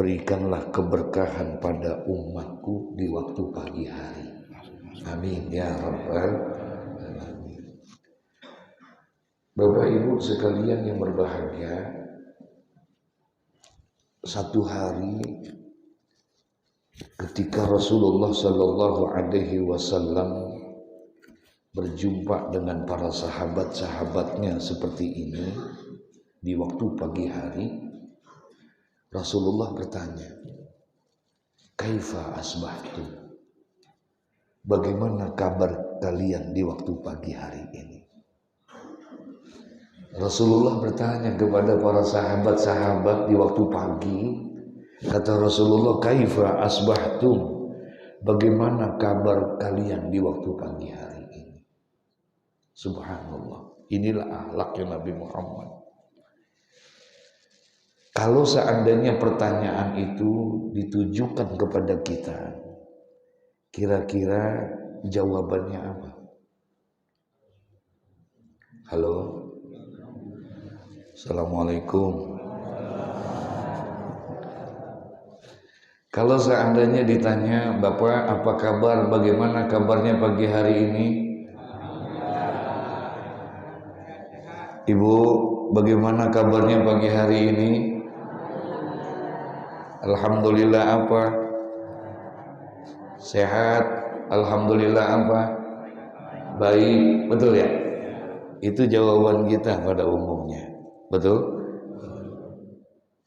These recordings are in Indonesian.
berikanlah keberkahan pada umatku di waktu pagi hari. Amin ya rabbal alamin. Bapak Ibu sekalian yang berbahagia, satu hari ketika Rasulullah Shallallahu Alaihi Wasallam berjumpa dengan para sahabat-sahabatnya seperti ini di waktu pagi hari, Rasulullah bertanya, "Kaifa asbahtum?" Bagaimana kabar kalian di waktu pagi hari ini? Rasulullah bertanya kepada para sahabat-sahabat di waktu pagi. Kata Rasulullah, "Kaifa asbahtum?" Bagaimana kabar kalian di waktu pagi hari ini? Subhanallah. Inilah akhlaknya Nabi Muhammad. Kalau seandainya pertanyaan itu ditujukan kepada kita, kira-kira jawabannya apa? Halo? Assalamualaikum. Kalau seandainya ditanya, "Bapak, apa kabar? Bagaimana kabarnya pagi hari ini?" "Ibu, bagaimana kabarnya pagi hari ini?" "Alhamdulillah." "Apa?" "Sehat." "Alhamdulillah." "Apa?" "Baik." Betul ya? Itu jawaban kita pada umumnya. Betul?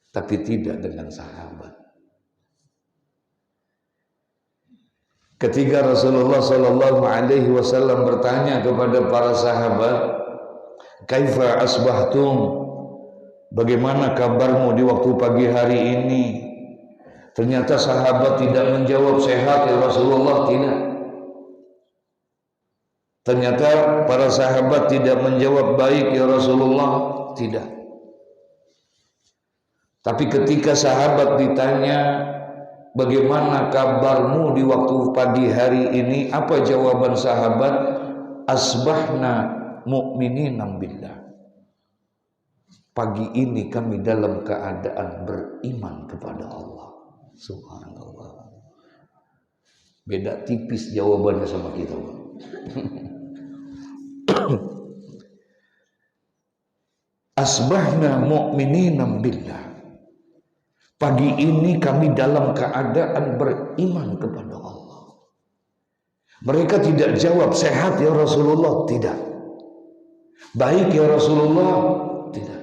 Tapi tidak dengan sahabat. Ketika Rasulullah Shallallahu Alaihi Wasallam bertanya kepada para sahabat, "Kaifa asbahtum?" Bagaimana kabarmu di waktu pagi hari ini? Ternyata sahabat tidak menjawab, "Sehat ya Rasulullah." Tidak. Ternyata para sahabat tidak menjawab, "Baik ya Rasulullah." Tidak. Tapi ketika sahabat ditanya, "Bagaimana kabarmu di waktu pagi hari ini?" Apa jawaban sahabat? "Asbahna mu'minina billah." Pagi ini kami dalam keadaan beriman kepada Allah. Subhanallah. Beda tipis jawabannya sama kita. Asbahna mu'minina billah. Pagi ini kami dalam keadaan beriman kepada Allah. Mereka tidak jawab, "Sehat ya Rasulullah." Tidak. "Baik ya Rasulullah." Tidak.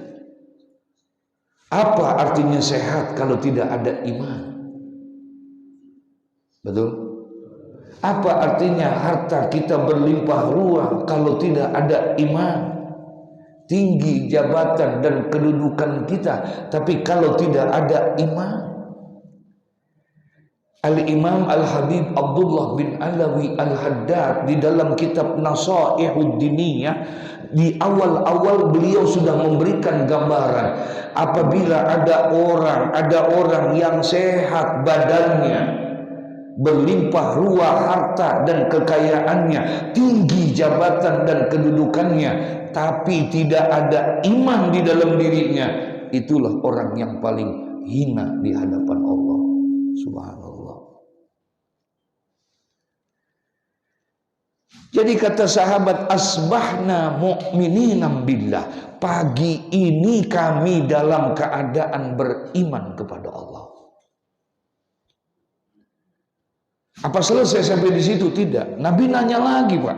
Apa artinya sehat kalau tidak ada iman? Betul? Apa artinya harta kita berlimpah ruah kalau tidak ada iman? Tinggi jabatan dan kedudukan kita, tapi kalau tidak ada iman. Al-Imam Al-Habib Abdullah bin Alawi Al-Haddad di dalam kitab Nasaihud Diniyah, di awal-awal beliau sudah memberikan gambaran apabila ada orang yang sehat badannya, berlimpah ruah harta dan kekayaannya, tinggi jabatan dan kedudukannya, tapi tidak ada iman di dalam dirinya, itulah orang yang paling hina di hadapan Allah. Subhanallah. Jadi kata sahabat, "Asbahna mu'minina billah." Pagi ini kami dalam keadaan beriman kepada Allah. Apa selesai sampai di situ? Tidak. Nabi nanya lagi, Pak.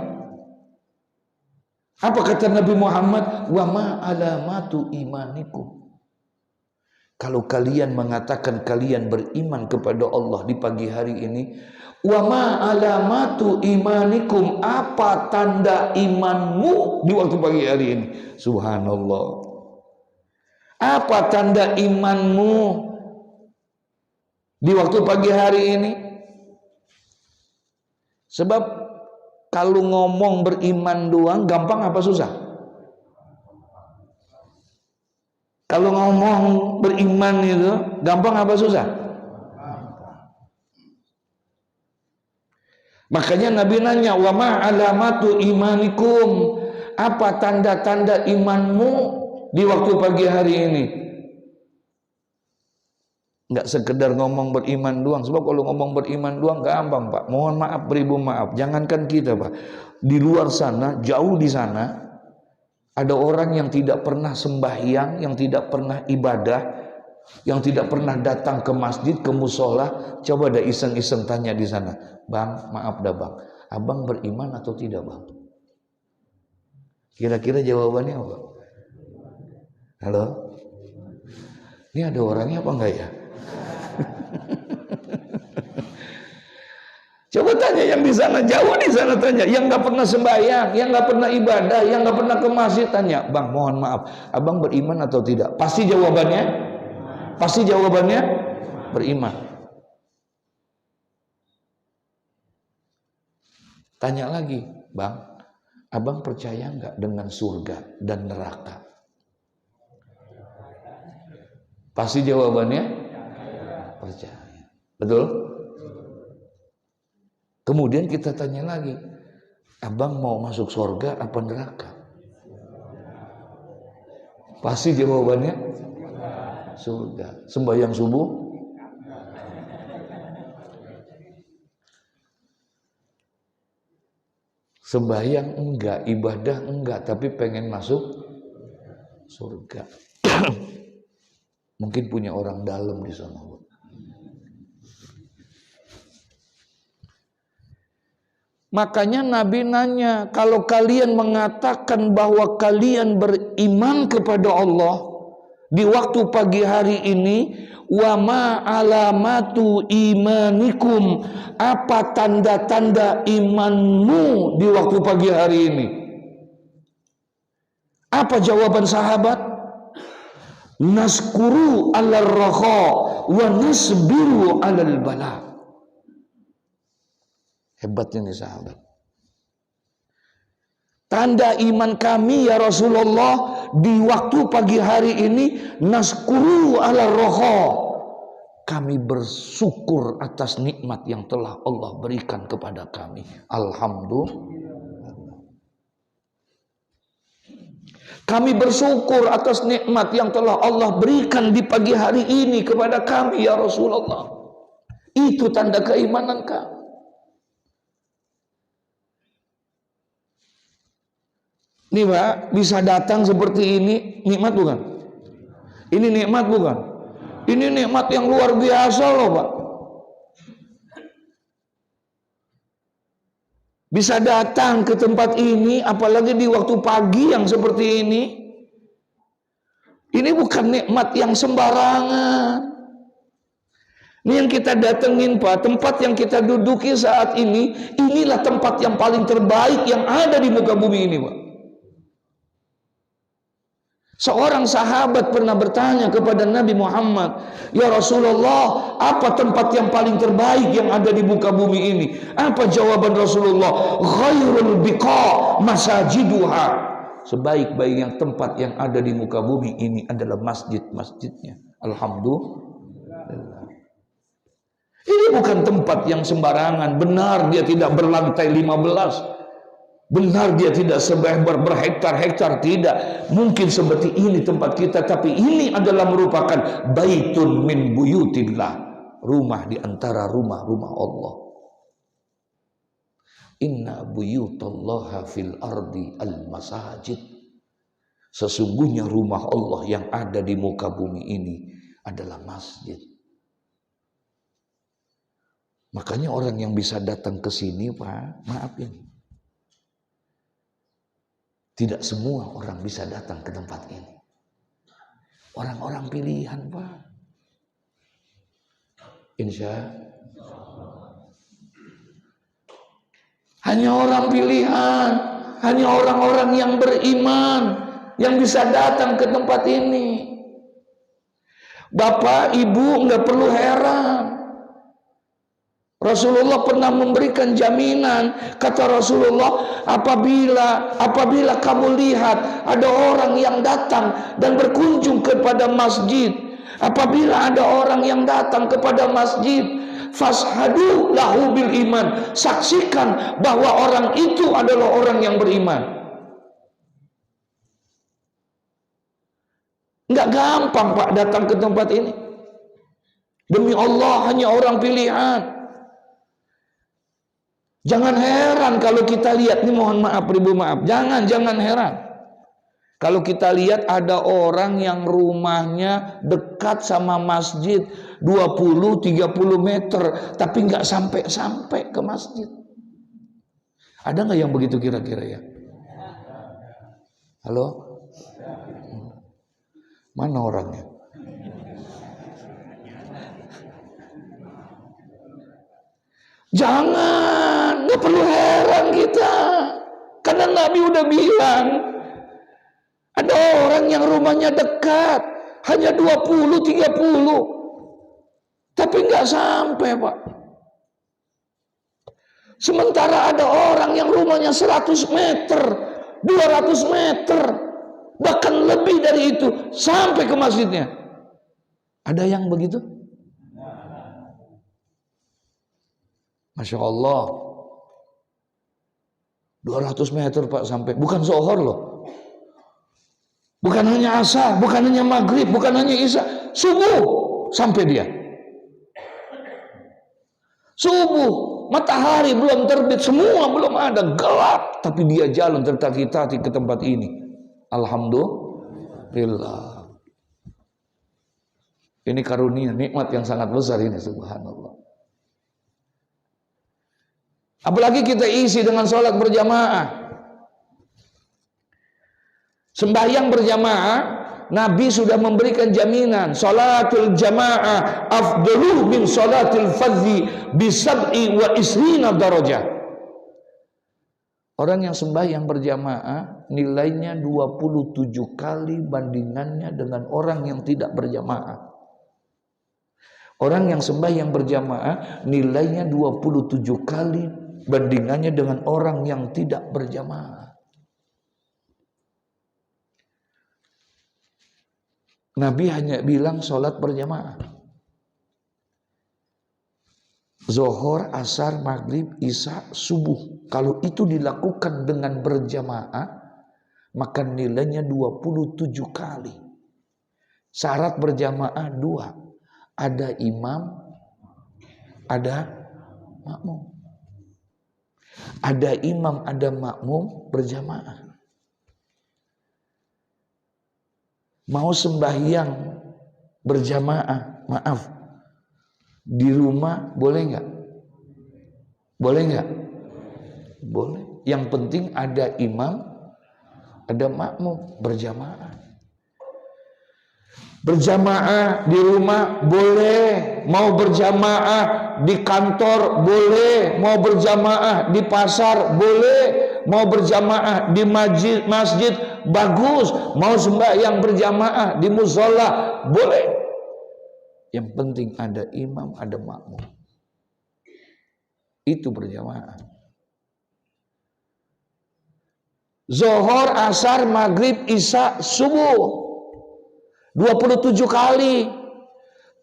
Apa kata Nabi Muhammad? "Wa ma alamatu imanikum." Kalau kalian mengatakan kalian beriman kepada Allah di pagi hari ini, wa ma alamatu imanikum, apa tanda imanmu di waktu pagi hari ini? Subhanallah. Apa tanda imanmu di waktu pagi hari ini? Sebab kalau ngomong beriman doang gampang apa susah? Kalau ngomong beriman itu gampang apa susah? Makanya Nabi nanya, "Wa ma alamatu imanikum?" Apa tanda-tanda imanmu di waktu pagi hari ini? Nggak sekedar ngomong beriman doang. Sebab kalau ngomong beriman doang gampang, Pak. Mohon maaf, beribu maaf. Jangankan kita, Pak. Di luar sana, jauh di sana, ada orang yang tidak pernah sembahyang, yang tidak pernah ibadah, yang tidak pernah datang ke masjid, ke musola. Coba ada iseng-iseng tanya di sana, Bang, maaf dah Bang, abang beriman atau tidak Bang? Kira-kira jawabannya apa? Halo? Ini ada orangnya apa enggak ya? Coba tanya yang di sana, jauh di sana tanya, yang nggak pernah sembahyang, yang nggak pernah ibadah, yang nggak pernah ke masjid, tanya, Bang, mohon maaf, abang beriman atau tidak? Pasti jawabannya beriman. Tanya lagi, Bang, abang percaya nggak dengan surga dan neraka? Pasti jawabannya percaya. Betul? Kemudian kita tanya lagi, abang mau masuk surga apa neraka? Pasti jawabannya surga. Sembahyang subuh? Sembahyang enggak, ibadah enggak, tapi pengen masuk surga. Mungkin punya orang dalam di sana. Makanya Nabi nanya, kalau kalian mengatakan bahwa kalian beriman kepada Allah di waktu pagi hari ini, wa ma alamatu imanikum, apa tanda-tanda imanmu di waktu pagi hari ini? Apa jawaban sahabat? Naskuru alal raha wa nasbiru alal bala. Hebatnya nih sahabat. Tanda iman kami ya Rasulullah di waktu pagi hari ini, naskuru ala roho, kami bersyukur atas nikmat yang telah Allah berikan kepada kami. Alhamdulillah. Kami bersyukur atas nikmat yang telah Allah berikan di pagi hari ini kepada kami ya Rasulullah. Itu tanda keimanan kami. Ini Pak, bisa datang seperti ini, nikmat bukan? Ini nikmat bukan? Ini nikmat yang luar biasa loh Pak. Bisa datang ke tempat ini, apalagi di waktu pagi yang seperti ini. Ini bukan nikmat yang sembarangan. Ini yang kita datengin Pak, tempat yang kita duduki saat ini, inilah tempat yang paling terbaik yang ada di muka bumi ini Pak. Seorang sahabat pernah bertanya kepada Nabi Muhammad, ya Rasulullah, apa tempat yang paling terbaik yang ada di muka bumi ini? Apa jawaban Rasulullah? Khairul biqa masajiduha. Sebaik-baiknya tempat yang ada di muka bumi ini adalah masjid-masjidnya. Alhamdulillah. Ini bukan tempat yang sembarangan. Benar dia tidak berlantai 15. Benar dia tidak berhektar-hektar, tidak. Mungkin seperti ini tempat kita, tapi ini adalah merupakan baitun min buyutillah, rumah di antara rumah-rumah Allah. Inna buyutallaha fil ardi al-masajid. Sesungguhnya rumah Allah yang ada di muka bumi ini adalah masjid. Makanya orang yang bisa datang ke sini, Pak, maafin. Tidak semua orang bisa datang ke tempat ini. Orang-orang pilihan, Pak. Insya hanya orang pilihan, hanya orang-orang yang beriman yang bisa datang ke tempat ini. Bapak, Ibu nggak perlu heran. Rasulullah pernah memberikan jaminan, kata Rasulullah, apabila kamu lihat ada orang yang datang dan berkunjung kepada masjid, apabila ada orang yang datang kepada masjid, fashhadu lahu bil iman, saksikan bahwa orang itu adalah orang yang beriman. Enggak gampang Pak datang ke tempat ini. Demi Allah, hanya orang pilihan. Jangan heran kalau kita lihat, ini mohon maaf, ribu maaf, jangan heran kalau kita lihat ada orang yang rumahnya dekat sama masjid 20-30 meter, tapi nggak sampai ke masjid. Ada nggak yang begitu kira-kira ya? Halo? Mana orangnya? Jangan, nggak perlu heran kita, karena Nabi udah bilang ada orang yang rumahnya dekat, hanya 20-30, tapi nggak sampai, Pak. Sementara ada orang yang rumahnya 100 meter, 200 meter, bahkan lebih dari itu, sampai ke masjidnya. Ada yang begitu? Masya Allah, 200 meter Pak sampai, bukan zuhur loh, bukan hanya asar, bukan hanya maghrib, bukan hanya isya, subuh sampai dia. Subuh, matahari belum terbit, semua belum ada, gelap, tapi dia jalan tertati-tati ke tempat ini. Alhamdulillah. Ini karunia, nikmat yang sangat besar ini, subhanallah. Apalagi kita isi dengan sholat berjamaah. Sembahyang berjamaah, Nabi sudah memberikan jaminan, sholatul jamaah afdalu min sholatil fadhi bisab'i wa isrina darajah. Orang yang sembahyang berjamaah nilainya 27 kali bandingannya dengan orang yang tidak berjamaah. Orang yang sembahyang berjamaah nilainya 27 kali bandingannya dengan orang yang tidak berjamaah. Nabi hanya bilang sholat berjamaah. Zuhur, asar, maghrib, isya, subuh. Kalau itu dilakukan dengan berjamaah, maka nilainya 27 kali. Syarat berjamaah 2. Ada imam, ada makmum. Ada imam, ada makmum berjamaah. Mau sembahyang berjamaah, maaf, di rumah boleh nggak? Boleh nggak? Boleh. Yang penting ada imam, ada makmum berjamaah. Berjamaah di rumah boleh, mau berjamaah di kantor boleh, mau berjamaah di pasar boleh, mau berjamaah di masjid bagus, mau sembahyang berjamaah di mushola boleh. Yang penting ada imam, ada makmum. Itu berjamaah. Zuhur, asar, maghrib, isya, subuh 27 kali.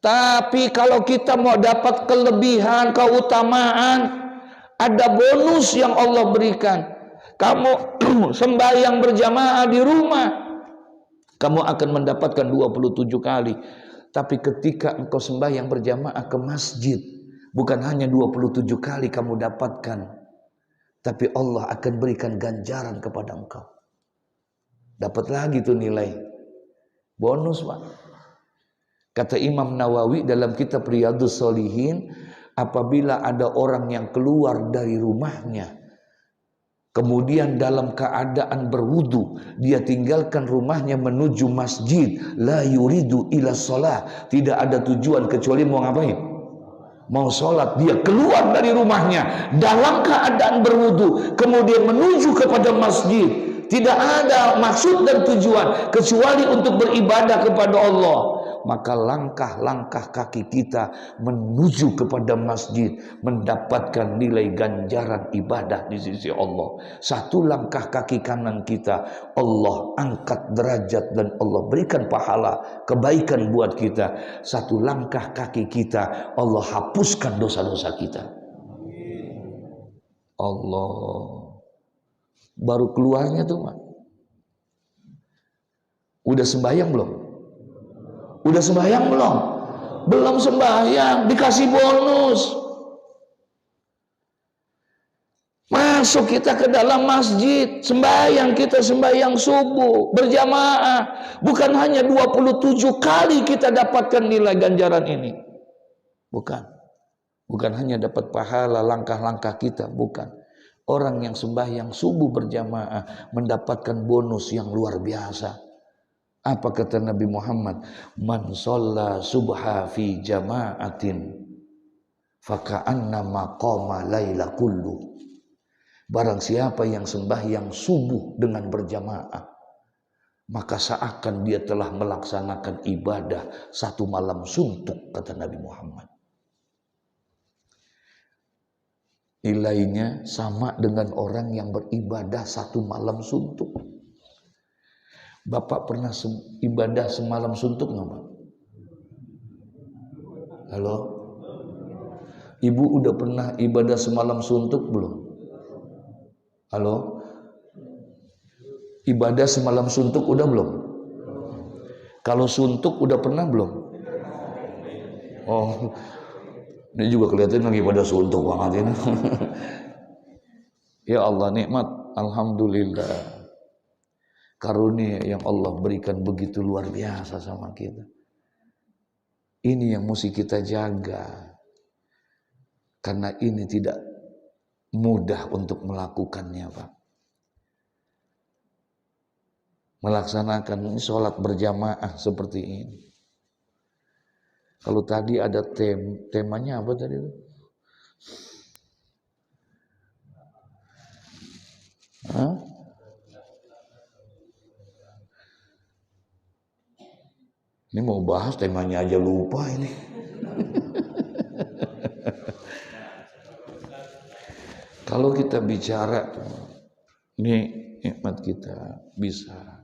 Tapi kalau kita mau dapat kelebihan, keutamaan, ada bonus yang Allah berikan. Kamu sembahyang berjamaah di rumah, kamu akan mendapatkan 27 kali. Tapi ketika engkau sembahyang berjamaah ke masjid, bukan hanya 27 kali kamu dapatkan, tapi Allah akan berikan ganjaran kepada engkau. Dapat lagi tuh nilai bonus, Pak. Kata Imam Nawawi dalam kitab Riyadhus Shalihin, apabila ada orang yang keluar dari rumahnya, kemudian dalam keadaan berwudu, dia tinggalkan rumahnya menuju masjid, la yuridu ila shalah, tidak ada tujuan kecuali mau ngapain? Mau sholat. Dia keluar dari rumahnya dalam keadaan berwudu, kemudian menuju kepada masjid, tidak ada maksud dan tujuan kecuali untuk beribadah kepada Allah, maka langkah-langkah kaki kita menuju kepada masjid mendapatkan nilai ganjaran ibadah di sisi Allah. Satu langkah kaki kanan kita, Allah angkat derajat dan Allah berikan pahala kebaikan buat kita. Satu langkah kaki kita, Allah hapuskan dosa-dosa kita. Allah. Baru keluarnya tuh, Pak. Udah sembahyang belum? Udah sembahyang belum? belum sembahyang dikasih bonus. Masuk kita ke dalam masjid, sembahyang, kita sembahyang subuh berjamaah, bukan hanya 27 kali kita dapatkan nilai ganjaran ini. Bukan hanya dapat pahala langkah-langkah kita, bukan. Orang yang sembahyang subuh berjamaah mendapatkan bonus yang luar biasa. Apa kata Nabi Muhammad? Man shalla subha fi jama'atin faka'annama qama laila kullu. Barang siapa yang sembahyang subuh dengan berjamaah, maka seakan dia telah melaksanakan ibadah satu malam suntuk, kata Nabi Muhammad. Nilainya sama dengan orang yang beribadah satu malam suntuk. Bapak pernah ibadah semalam suntuk nggak, Pak? Halo? Ibu udah pernah ibadah semalam suntuk belum? Halo? Ibadah semalam suntuk udah belum? Kalau suntuk udah pernah belum? Oh, ini juga kelihatan lagi pada suntuk banget ini. Ya Allah, nikmat, alhamdulillah. Karunia yang Allah berikan begitu luar biasa sama kita. Ini yang mesti kita jaga. Karena ini tidak mudah untuk melakukannya, Pak. Melaksanakan sholat berjamaah seperti ini. Kalau tadi ada temanya apa tadi? Hah? Ini mau bahas temanya aja lupa ini. Kalau kita bicara, ini nikmat kita bisa.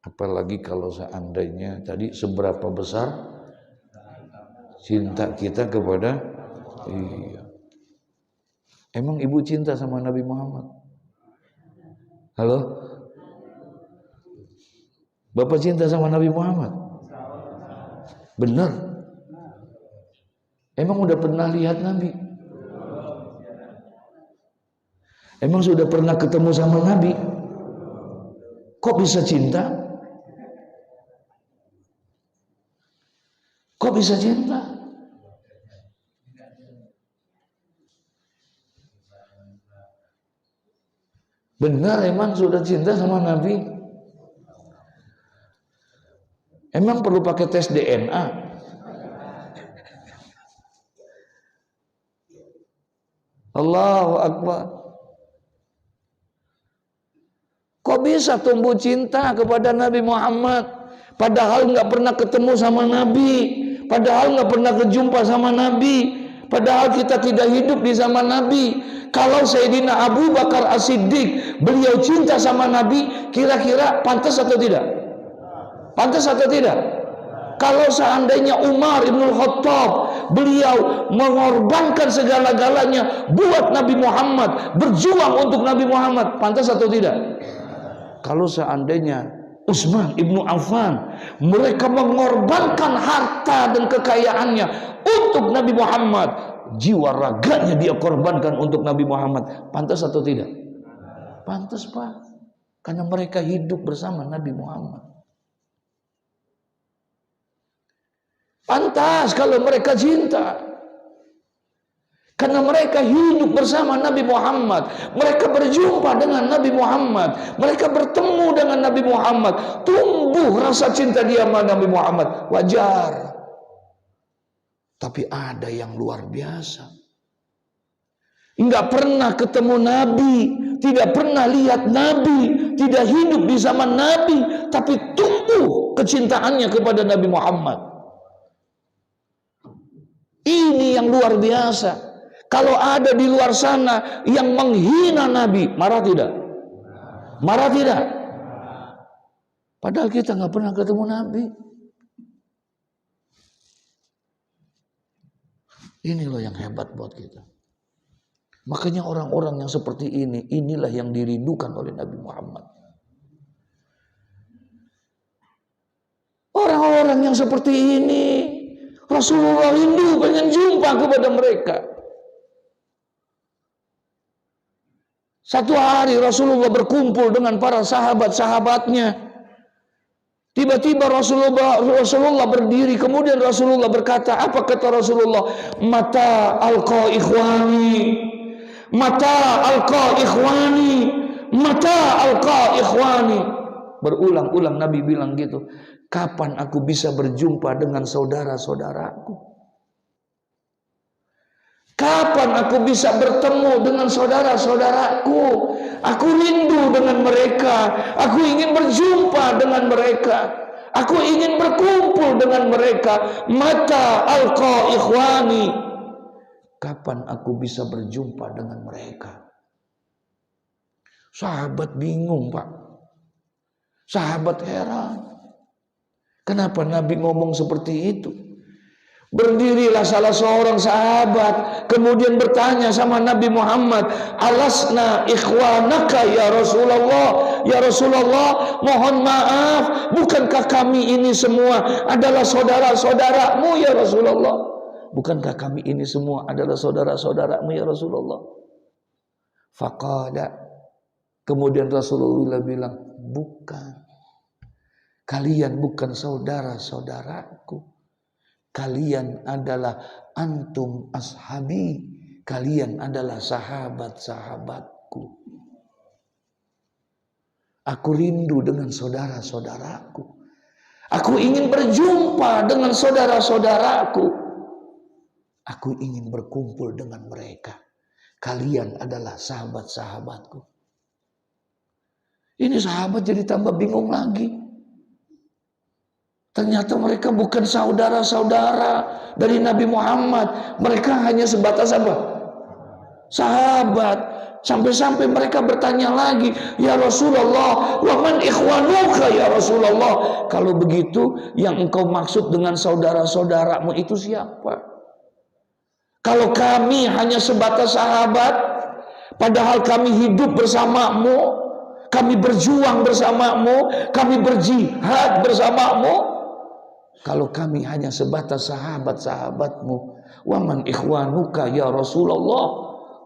Apalagi kalau seandainya tadi seberapa besar cinta kita kepada, iya. Emang ibu cinta sama Nabi Muhammad? Halo? Bapak cinta sama Nabi Muhammad? Benar? Emang udah pernah lihat Nabi? Emang sudah pernah ketemu sama Nabi? Kok bisa cinta? Kok bisa cinta? Benar emang sudah cinta sama Nabi? Emang perlu pakai tes DNA? Allahu Akbar. Kok bisa tumbuh cinta kepada Nabi Muhammad? Padahal nggak pernah ketemu sama Nabi, padahal nggak pernah berjumpa sama Nabi, padahal kita tidak hidup di zaman Nabi. Kalau Sayyidina Abu Bakar As-Siddiq beliau cinta sama Nabi, kira-kira pantas atau tidak? Pantas atau tidak? Kalau seandainya Umar Ibn Khattab beliau mengorbankan segala-galanya buat Nabi Muhammad, berjuang untuk Nabi Muhammad, pantas atau tidak? Kalau seandainya Utsman Ibnu Affan mereka mengorbankan harta dan kekayaannya untuk Nabi Muhammad, jiwa raganya dia korbankan untuk Nabi Muhammad, pantas atau tidak? Pantas, Pak. Karena mereka hidup bersama Nabi Muhammad. Pantas kalau mereka cinta. Karena mereka hidup bersama Nabi Muhammad, mereka berjumpa dengan Nabi Muhammad, mereka bertemu dengan Nabi Muhammad, tumbuh rasa cinta dia sama Nabi Muhammad, wajar. Tapi ada yang luar biasa, nggak pernah ketemu Nabi, tidak pernah lihat Nabi, tidak hidup di zaman Nabi, tapi tumbuh kecintaannya kepada Nabi Muhammad. Ini yang luar biasa. Kalau ada di luar sana yang menghina Nabi, marah tidak? Marah tidak? Padahal kita nggak pernah ketemu Nabi. Ini loh yang hebat buat kita. Makanya orang-orang yang seperti ini, inilah yang dirindukan oleh Nabi Muhammad. Orang-orang yang seperti ini, Rasulullah rindu pengen jumpa kepada mereka. Satu hari Rasulullah berkumpul dengan para sahabat-sahabatnya. Tiba-tiba Rasulullah berdiri, kemudian Rasulullah berkata, apa kata Rasulullah? Mata alqa ikhwani, mata alqa ikhwani, mata alqa ikhwani. Berulang-ulang Nabi bilang gitu. Kapan aku bisa berjumpa dengan saudara-saudaraku? Kapan aku bisa bertemu dengan saudara-saudaraku? Aku rindu dengan mereka. Aku ingin berjumpa dengan mereka. Aku ingin berkumpul dengan mereka. Mata alqa ikhwani. Kapan aku bisa berjumpa dengan mereka? Sahabat bingung, Pak. Sahabat heran. Kenapa Nabi ngomong seperti itu? Berdirilah salah seorang sahabat, kemudian bertanya sama Nabi Muhammad, alasna ikhwanaka ya Rasulullah? Ya Rasulullah, mohon maaf, bukankah kami ini semua adalah saudara-saudaramu ya Rasulullah? Bukankah kami ini semua adalah saudara-saudaramu ya Rasulullah? Faqala, kemudian Rasulullah bilang, bukan. Kalian bukan saudara-saudaraku. Kalian adalah antum ashabi. Kalian adalah sahabat-sahabatku. Aku rindu dengan saudara-saudaraku. Aku ingin berjumpa dengan saudara-saudaraku. Aku ingin berkumpul dengan mereka. Kalian adalah sahabat-sahabatku. Ini sahabat jadi tambah bingung lagi. Ternyata mereka bukan saudara-saudara dari Nabi Muhammad. Mereka hanya sebatas apa? Sahabat. Sampai-sampai mereka bertanya lagi, ya Rasulullah, wa man ikhwanuka ya Rasulullah? Kalau begitu, yang engkau maksud dengan saudara-saudaramu itu siapa? Kalau kami hanya sebatas sahabat, padahal kami hidup bersamamu, kami berjuang bersamamu, kami berjihad bersamamu. Kalau kami hanya sebatas sahabat-sahabatmu, waman ikhwanuka ya Rasulullah,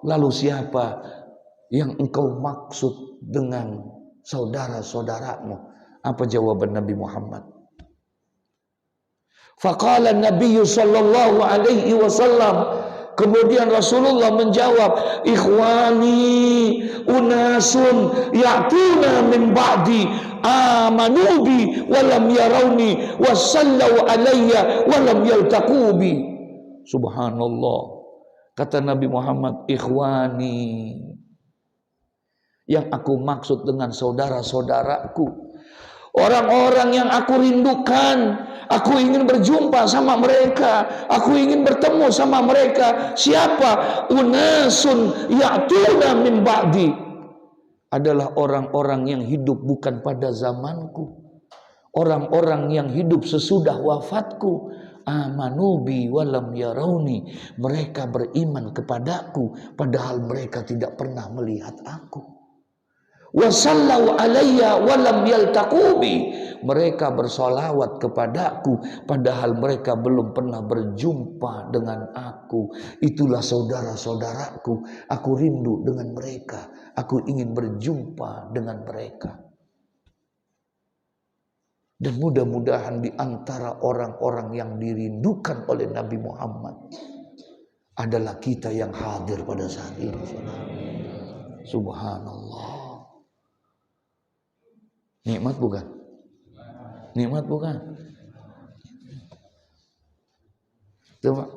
lalu siapa yang engkau maksud dengan saudara-saudaramu? Apa jawaban Nabi Muhammad? Faqala Nabi sallallahu alaihi wasallam, kemudian Rasulullah menjawab, ikhwani unasun ya'tuna min ba'di amanu bi walam yarawni wasallau alayya walam yaltaqubi. Subhanallah. Kata Nabi Muhammad, ikhwani, yang aku maksud dengan saudara-saudaraku, orang-orang yang aku rindukan. Aku ingin berjumpa sama mereka. Aku ingin bertemu sama mereka. Siapa? Unasun ya'tuna min ba'di. Adalah orang-orang yang hidup bukan pada zamanku. Orang-orang yang hidup sesudah wafatku. Amanubi walam yarawni. Mereka beriman kepadaku, padahal mereka tidak pernah melihat aku. Wasallau alayya walam yaltaqubi. Mereka bersolawat kepadaku, padahal mereka belum pernah berjumpa dengan aku. Itulah saudara-saudaraku. Aku rindu dengan mereka. Aku ingin berjumpa dengan mereka. Dan mudah-mudahan di antara orang-orang yang dirindukan oleh Nabi Muhammad adalah kita yang hadir pada saat ini. Subhanallah. Nikmat bukan? Nikmat bukan? Coba.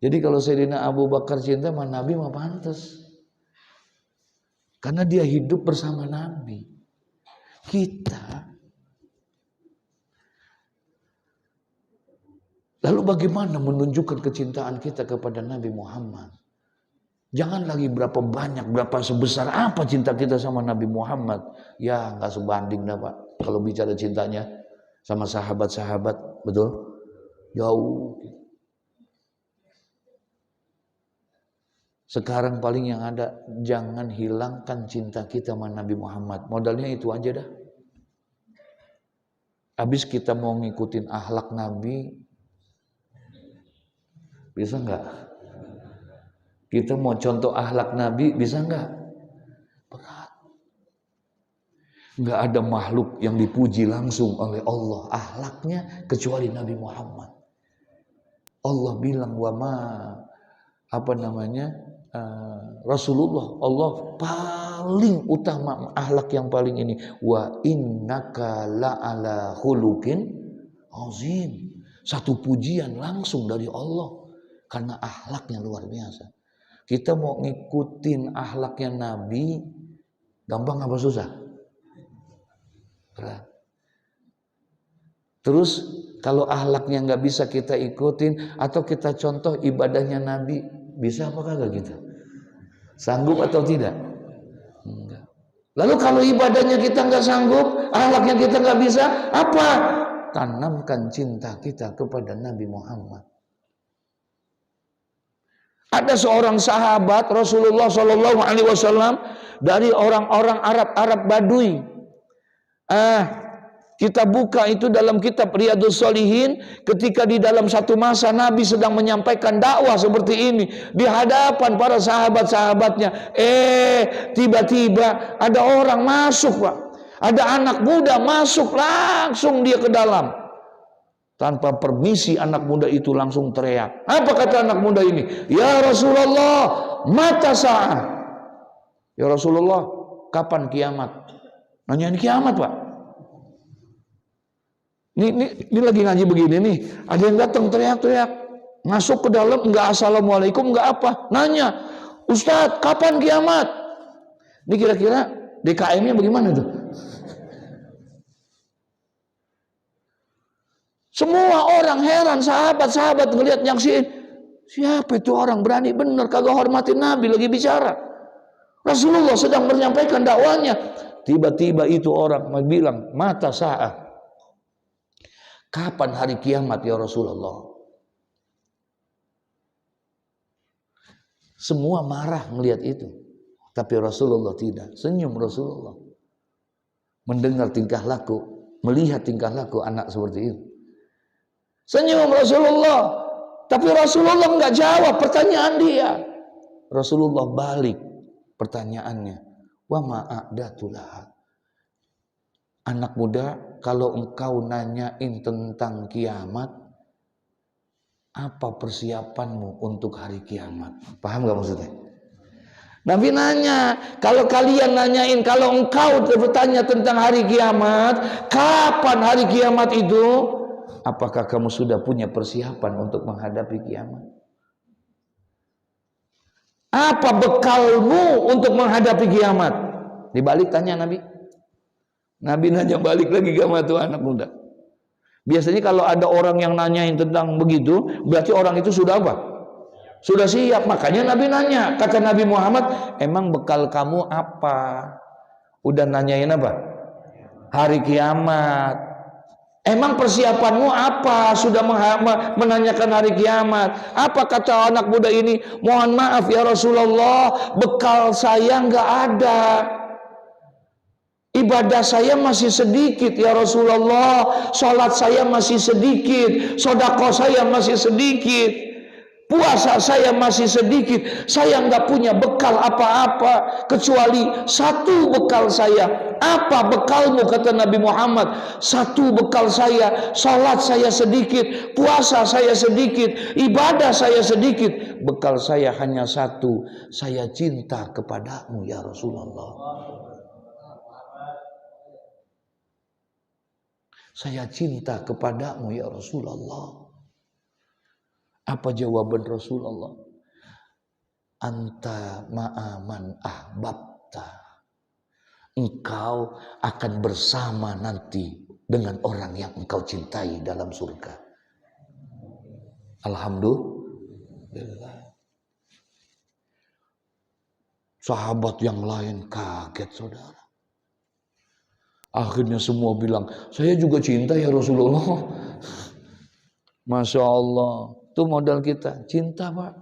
Jadi kalau Sayyidina Abu Bakar cinta sama Nabi mah pantas. Karena dia hidup bersama Nabi. Kita. Lalu bagaimana menunjukkan kecintaan kita kepada Nabi Muhammad? Jangan lagi berapa banyak, berapa sebesar apa cinta kita sama Nabi Muhammad. Ya nggak sebanding dah Pak. Kalau bicara cintanya sama sahabat-sahabat, betul? Jauh. Sekarang paling yang ada, jangan hilangkan cinta kita sama Nabi Muhammad. Modalnya itu aja dah. Habis kita mau ngikutin akhlak Nabi, Bisa nggak? Kita mau contoh akhlak Nabi, bisa nggak? Berat. Nggak ada makhluk yang dipuji langsung oleh Allah akhlaknya kecuali Nabi Muhammad. Allah bilang Rasulullah, Allah paling utama akhlak yang paling ini, wa innaka la'ala khuluqin azim. Satu pujian langsung dari Allah karena akhlaknya luar biasa. Kita mau ngikutin akhlaknya Nabi, gampang apa susah? Berat. Terus kalau akhlaknya nggak bisa kita ikutin atau kita contoh ibadahnya Nabi, bisa apa kagak kita? Sanggup atau tidak? Enggak. Lalu kalau ibadahnya kita nggak sanggup, akhlaknya kita nggak bisa, apa? Tanamkan cinta kita kepada Nabi Muhammad. Ada seorang sahabat Rasulullah Shallallahu Alaihi Wasallam dari orang-orang Arab Badui. Kita buka itu dalam kitab Riyadhus Shalihin, ketika di dalam satu masa Nabi sedang menyampaikan dakwah seperti ini di hadapan para sahabat-sahabatnya. Tiba-tiba ada orang masuk, Pak. Ada anak muda masuk, langsung dia ke dalam. Tanpa permisi anak muda itu langsung teriak. Apa kata anak muda ini? Ya Rasulullah, mata sa'ah. Ya Rasulullah, kapan kiamat? Nanyain kiamat, Pak. Ini lagi ngaji begini nih, ada yang datang teriak-teriak, masuk ke dalam, enggak assalamualaikum, enggak apa, nanya, Ustadz, kapan kiamat? Ini kira-kira DKM-nya bagaimana tuh? Semua orang heran, sahabat-sahabat ngelihat nyaksiin, siapa itu orang berani bener kagak hormatin Nabi lagi bicara. Rasulullah sedang menyampaikan dakwanya, tiba-tiba itu orang bilang, mata sa'ah. Kapan hari kiamat ya Rasulullah? Semua marah melihat itu. Tapi Rasulullah tidak. Senyum Rasulullah. Mendengar tingkah laku, melihat tingkah laku anak seperti itu. Senyum Rasulullah. Tapi Rasulullah enggak jawab pertanyaan dia. Rasulullah balik pertanyaannya. Wa ma'adatulah. Anak muda, kalau engkau nanyain tentang kiamat, apa persiapanmu untuk hari kiamat? Paham gak maksudnya? Nabi nanya, kalau kalian nanyain, kalau engkau bertanya tentang hari kiamat, kapan hari kiamat itu? Apakah kamu sudah punya persiapan untuk menghadapi kiamat? Apa bekalmu untuk menghadapi kiamat? Dibalik tanya Nabi. Nabi nanya balik lagi sama tuh anak muda. Biasanya kalau ada orang yang nanyain tentang begitu, berarti orang itu sudah apa? Sudah siap. Makanya Nabi nanya. Kata Nabi Muhammad, emang bekal kamu apa? Udah nanyain apa? Hari kiamat. Emang persiapanmu apa? Sudah menanyakan hari kiamat. Apa kata anak muda ini? Mohon maaf ya Rasulullah, bekal saya nggak ada. Ibadah saya masih sedikit ya Rasulullah. Salat saya masih sedikit. Sedekah saya masih sedikit. Puasa saya masih sedikit. Saya nggak punya bekal apa-apa kecuali satu bekal saya. Apa bekalmu kata Nabi Muhammad? Satu bekal saya. Salat saya sedikit. Puasa saya sedikit. Ibadah saya sedikit. Bekal saya hanya satu. Saya cinta kepadamu ya Rasulullah. Saya cinta kepadamu ya Rasulullah. Apa jawaban Rasulullah? Anta ma'aman ahbabta. Engkau akan bersama nanti dengan orang yang engkau cintai dalam surga. Alhamdulillah. Sahabat yang lain kaget saudara. Akhirnya semua bilang, saya juga cinta ya Rasulullah. Masya Allah. Itu modal kita. Cinta Pak.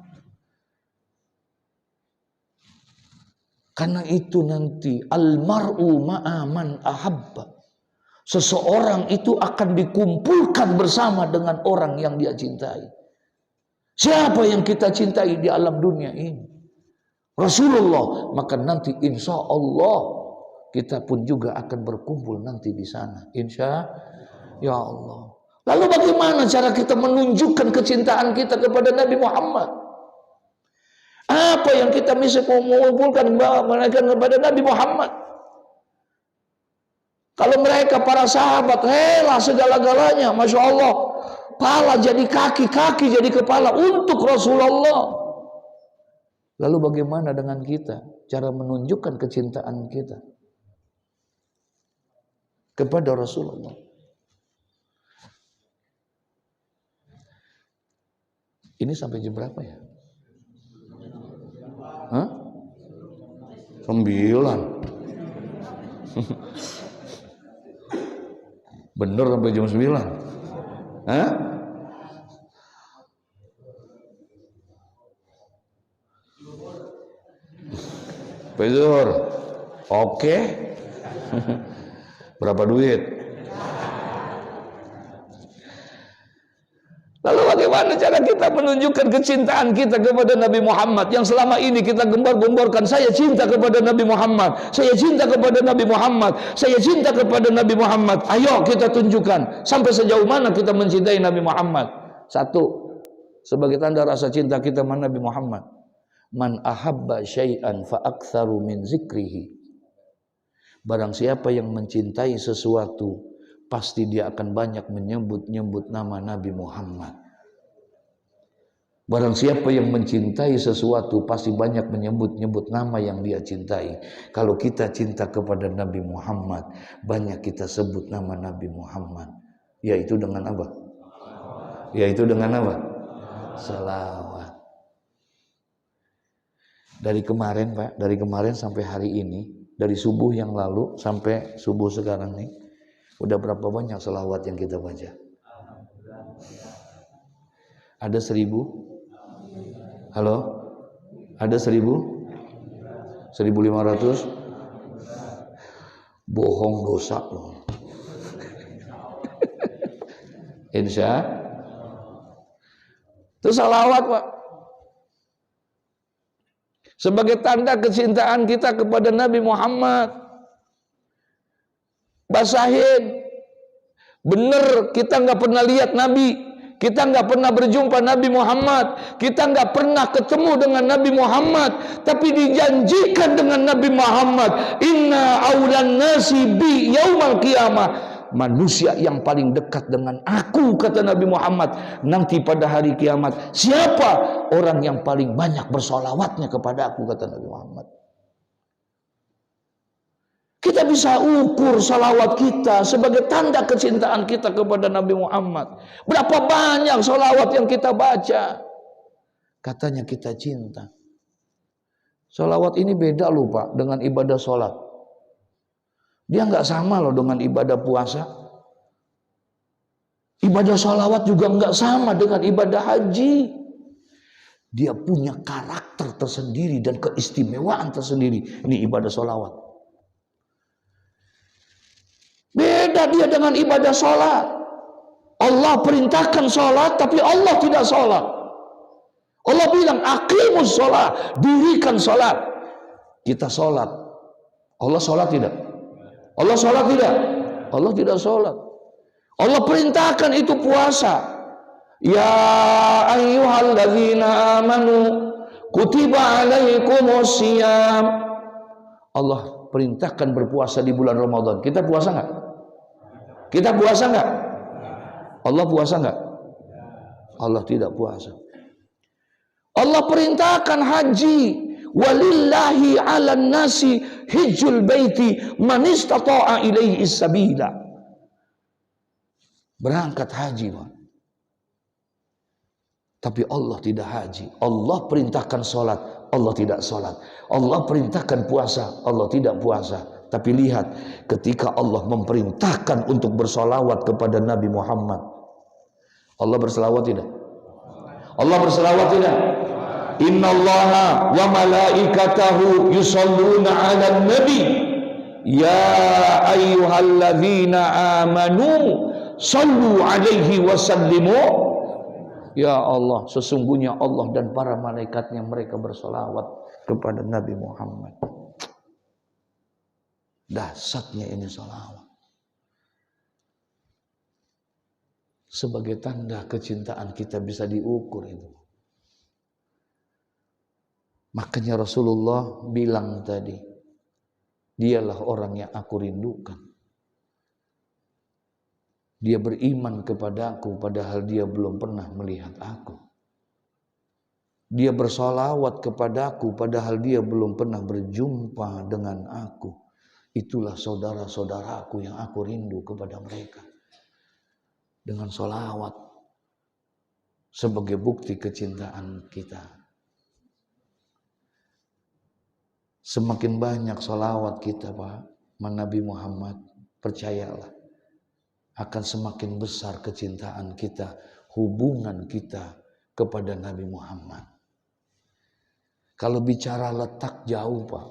Karena itu nanti. Almar'u ma'aman ahabba. Seseorang itu akan dikumpulkan bersama dengan orang yang dia cintai. Siapa yang kita cintai di alam dunia ini? Rasulullah. Maka nanti insya Allah kita pun juga akan berkumpul nanti di sana. Insya ya Allah. Lalu bagaimana cara kita menunjukkan kecintaan kita kepada Nabi Muhammad? Apa yang kita bisa mengumpulkan mereka kepada Nabi Muhammad? Kalau mereka para sahabat rela segala-galanya, Masya Allah, kepala jadi kaki, kaki jadi kepala untuk Rasulullah. Lalu bagaimana dengan kita? Cara menunjukkan kecintaan kita kepada Rasulullah. Ini sampai jam berapa ya? Hah? 9. Bener sampai jam 9. Hah? Bezur. Oke. Berapa duit? Lalu bagaimana cara kita menunjukkan kecintaan kita kepada Nabi Muhammad yang selama ini kita gembar-gemborkan, saya cinta kepada Nabi Muhammad, saya cinta kepada Nabi Muhammad, saya cinta kepada Nabi Muhammad. Ayo kita tunjukkan sampai sejauh mana kita mencintai Nabi Muhammad. Satu, sebagai tanda rasa cinta kita kepada Nabi Muhammad. Man ahabba syai'an fa aktsaru min zikrihi. Barang siapa yang mencintai sesuatu, pasti dia akan banyak menyebut-nyebut nama Nabi Muhammad. Barang siapa yang mencintai sesuatu, pasti banyak menyebut-nyebut nama yang dia cintai. Kalau kita cinta kepada Nabi Muhammad, banyak kita sebut nama Nabi Muhammad. Yaitu dengan apa? Yaitu dengan apa? Salawat. Dari kemarin Pak, dari kemarin sampai hari ini, dari subuh yang lalu sampai subuh sekarang nih, udah berapa banyak selawat yang kita baca? Ada 1000? Halo? Ada 1000? 1500? Bohong dosa loh. Insya. Itu salawat Pak. Sebagai tanda kecintaan kita kepada Nabi Muhammad. Basahin. Bener kita nggak pernah lihat Nabi, kita nggak pernah berjumpa Nabi Muhammad, kita nggak pernah ketemu dengan Nabi Muhammad, tapi dijanjikan dengan Nabi Muhammad, inna aulan nasi bi yaumal qiyamah, manusia yang paling dekat dengan aku, kata Nabi Muhammad, nanti pada hari kiamat. Siapa orang yang paling banyak bersolawatnya kepada aku, kata Nabi Muhammad. Kita bisa ukur salawat kita sebagai tanda kecintaan kita kepada Nabi Muhammad. Berapa banyak salawat yang kita baca. Katanya kita cinta. Salawat ini beda loh Pak dengan ibadah sholat. Dia nggak sama loh dengan ibadah puasa. Ibadah salawat juga nggak sama dengan ibadah haji. Dia punya karakter tersendiri dan keistimewaan tersendiri. Ini ibadah salawat. Beda dia dengan ibadah sholat. Allah perintahkan sholat, tapi Allah tidak sholat. Allah bilang, aqimus sholat, dirikan sholat. Kita sholat. Allah sholat tidak? Allah sholat tidak? Allah tidak sholat. Allah perintahkan itu puasa. Ya ayyuhalladzina amanu kutiba alaikumus syiyam. Allah perintahkan berpuasa di bulan Ramadan. Kita puasa nggak? Kita puasa nggak? Allah puasa nggak? Allah tidak puasa. Allah perintahkan haji. Walillahi 'alan nasi hijjul baiti man istata'a ilaihi sabila. Berangkat haji, Pak. Tapi Allah tidak haji. Allah perintahkan sholat, Allah tidak sholat. Allah perintahkan puasa, Allah tidak puasa. Tapi lihat, ketika Allah memerintahkan untuk bersolawat kepada Nabi Muhammad, Allah berselawat tidak? Allah berselawat tidak? Innallaha wa malaikatahu yusalluna 'alan nabi ya ayyuhalladzina amanu sallu 'alaihi wa sallimu Ya Allah, sesungguhnya Allah dan para malaikatnya mereka bersolawat kepada Nabi Muhammad. Dahsyatnya ini solawat. Sebagai tanda kecintaan kita bisa diukur itu. Makanya Rasulullah bilang tadi, dialah orang yang aku rindukan. Dia beriman kepadaku padahal dia belum pernah melihat aku. Dia bersolawat kepadaku padahal dia belum pernah berjumpa dengan aku. Itulah saudara-saudaraku yang aku rindu kepada mereka. Dengan solawat sebagai bukti kecintaan kita. Semakin banyak solawat kita Pak, Nabi Muhammad, percayalah akan semakin besar kecintaan kita, hubungan kita kepada Nabi Muhammad. Kalau bicara letak jauh Pak,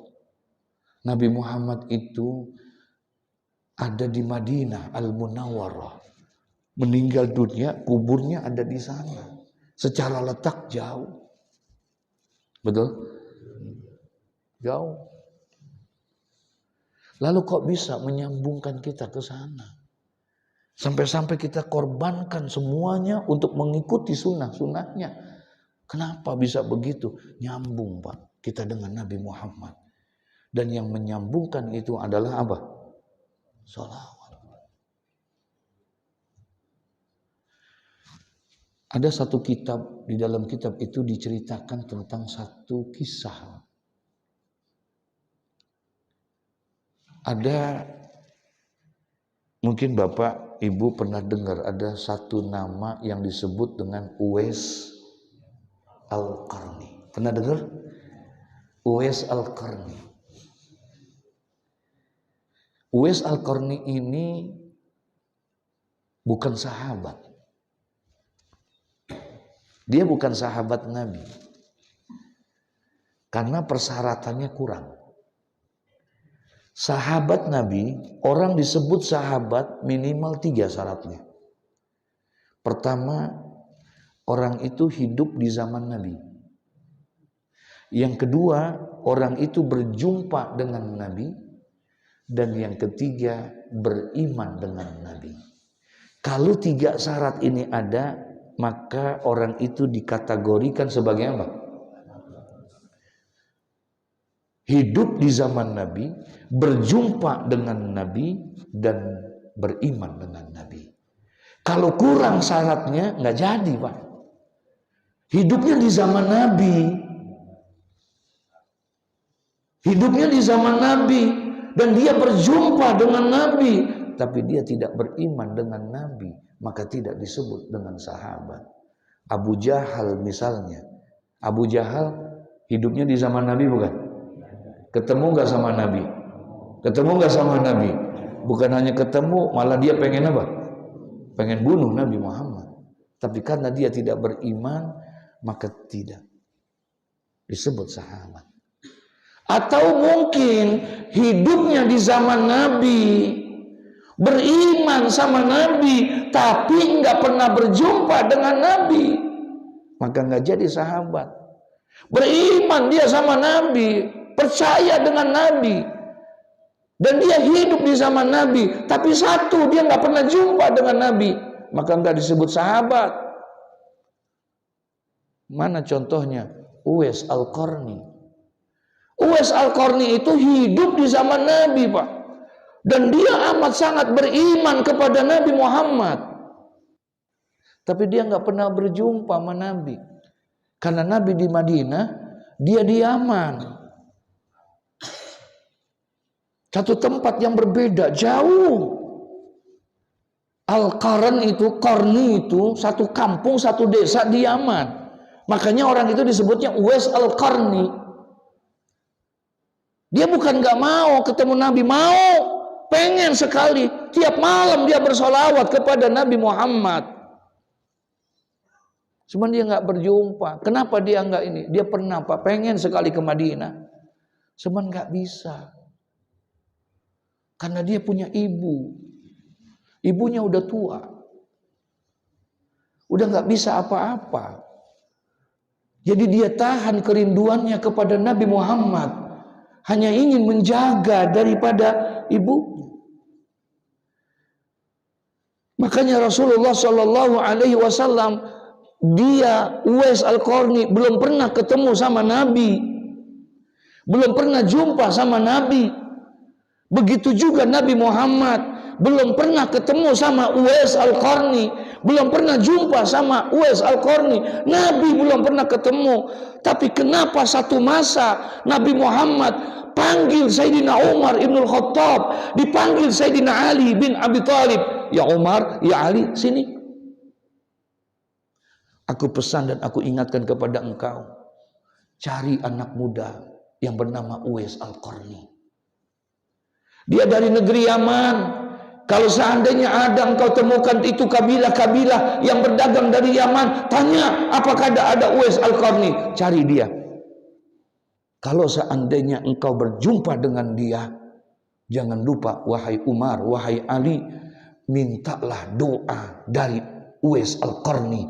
Nabi Muhammad itu ada di Madinah Al-Munawwarah. Meninggal dunia, kuburnya ada di sana. Secara letak jauh. Betul? Jauh. Lalu kok bisa menyambungkan kita ke sana? Sampai-sampai kita korbankan semuanya untuk mengikuti sunnah-sunnahnya. Kenapa bisa begitu? Nyambung Pak, kita dengan Nabi Muhammad. Dan yang menyambungkan itu adalah apa? Sholawat. Ada satu kitab, di dalam kitab itu diceritakan tentang satu kisah. Ada, mungkin Bapak Ibu pernah dengar ada satu nama yang disebut dengan Uwais Al-Qarni. Pernah dengar? Uwais Al-Qarni. Uwais Al-Qarni ini bukan sahabat. Dia bukan sahabat Nabi. Karena persyaratannya kurang. Sahabat Nabi, orang disebut sahabat minimal 3 syaratnya. Pertama, orang itu hidup di zaman Nabi. Yang kedua, orang itu berjumpa dengan Nabi. Dan yang ketiga, beriman dengan Nabi. Kalau 3 syarat ini ada, maka orang itu dikategorikan sebagai apa? Hidup di zaman Nabi, berjumpa dengan Nabi, dan beriman dengan Nabi. Kalau kurang syaratnya, nggak jadi Pak. Hidupnya di zaman Nabi. Hidupnya di zaman Nabi. Dan dia berjumpa dengan Nabi. Tapi dia tidak beriman dengan Nabi. Maka tidak disebut dengan sahabat. Abu Jahal misalnya. Abu Jahal hidupnya di zaman Nabi bukan? Ketemu gak sama Nabi? Ketemu gak sama Nabi? Bukan hanya ketemu, malah dia pengen apa? Pengen bunuh Nabi Muhammad. Tapi karena dia tidak beriman, maka tidak disebut sahabat. Atau mungkin hidupnya di zaman Nabi, beriman sama Nabi, tapi nggak pernah berjumpa dengan Nabi, maka nggak jadi sahabat. Beriman dia sama Nabi, percaya dengan Nabi, dan dia hidup di zaman Nabi, tapi satu, dia nggak pernah jumpa dengan Nabi, maka nggak disebut sahabat. Mana contohnya? Uwais Al-Qarni. Uwais Al-Qarni itu hidup di zaman Nabi Pak, dan dia amat sangat beriman kepada Nabi Muhammad, tapi dia nggak pernah berjumpa sama Nabi, karena Nabi di Madinah, dia di Yaman. Satu tempat yang berbeda, jauh. Al-Qarn itu, Qarni itu, satu kampung, satu desa di Yaman. Makanya orang itu disebutnya Uwais Al-Qarni. Dia bukan gak mau ketemu Nabi, mau, pengen sekali. Tiap malam dia bersolawat kepada Nabi Muhammad. Cuman dia gak berjumpa. Kenapa dia gak ini? Dia pernah Pak, pengen sekali ke Madinah. Cuman gak bisa. Karena dia punya ibu. Ibunya udah tua. Udah nggak bisa apa-apa. Jadi dia tahan kerinduannya kepada Nabi Muhammad, hanya ingin menjaga daripada ibu. Makanya Rasulullah Shallallahu Alaihi Wasallam, dia Uwais Al-Qarni belum pernah ketemu sama Nabi, belum pernah jumpa sama Nabi. Begitu juga Nabi Muhammad belum pernah ketemu sama Uwais Al-Qarni, belum pernah jumpa sama Uwais Al-Qarni. Nabi belum pernah ketemu. Tapi kenapa satu masa Nabi Muhammad panggil Sayyidina Umar Ibn Khattab, dipanggil Sayyidina Ali bin Abi Thalib, ya Umar, ya Ali, sini. Aku pesan dan aku ingatkan kepada engkau, cari anak muda yang bernama Uwais Al-Qarni. Dia dari negeri Yaman. Kalau seandainya ada engkau temukan itu kabilah-kabilah yang berdagang dari Yaman, tanya apakah ada Uwais Al-Qarni, cari dia. Kalau seandainya engkau berjumpa dengan dia, jangan lupa wahai Umar, wahai Ali, mintalah doa dari Uwais Al-Qarni,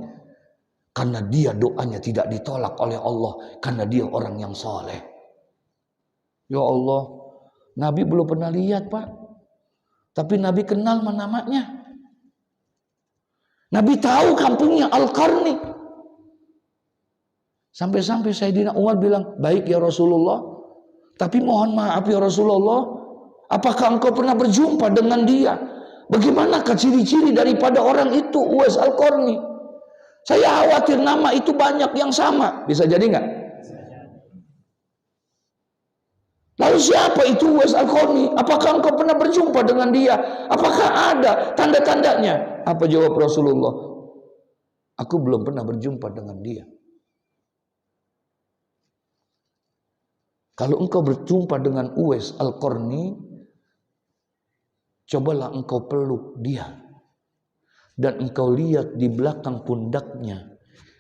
karena dia doanya tidak ditolak oleh Allah, karena dia orang yang soleh. Ya Allah, Nabi belum pernah lihat, Pak. Tapi Nabi kenal namanya. Nabi tahu kampungnya Al-Qarni. Sampai-sampai Sayyidina Umar bilang, baik ya Rasulullah, tapi mohon maaf ya Rasulullah, apakah engkau pernah berjumpa dengan dia? Bagaimanakah ciri-ciri daripada orang itu, Uwais Al-Qarni? Saya khawatir nama itu banyak yang sama. Bisa jadi nggak? Lalu siapa itu Uwais Al-Qarni? Apakah engkau pernah berjumpa dengan dia? Apakah ada tanda-tandanya? Apa jawab Rasulullah? Aku belum pernah berjumpa dengan dia. Kalau engkau berjumpa dengan Uwais Al-Qarni, cobalah engkau peluk dia. Dan engkau lihat di belakang pundaknya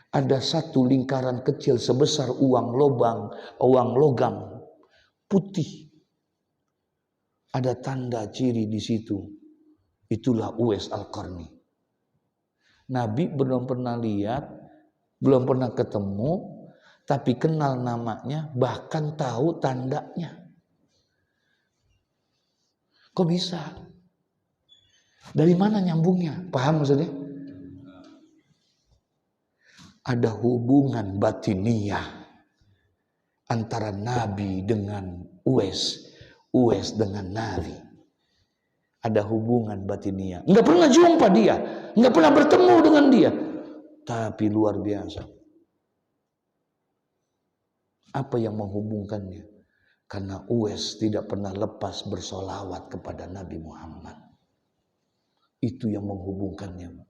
ada satu lingkaran kecil sebesar uang logam putih. Ada tanda ciri di situ. Itulah Uwais Al-Qarni. Nabi belum pernah lihat, belum pernah ketemu, tapi kenal namanya, bahkan tahu tandanya. Kok bisa? Dari mana nyambungnya? Paham maksudnya? Ada hubungan batiniyah antara Nabi dengan Uwais, Uwais dengan Nabi. Ada hubungan batiniyah. Enggak pernah jumpa dia, enggak pernah bertemu dengan dia, tapi luar biasa. Apa yang menghubungkannya? Karena Uwais tidak pernah lepas bersolawat kepada Nabi Muhammad. Itu yang menghubungkannya.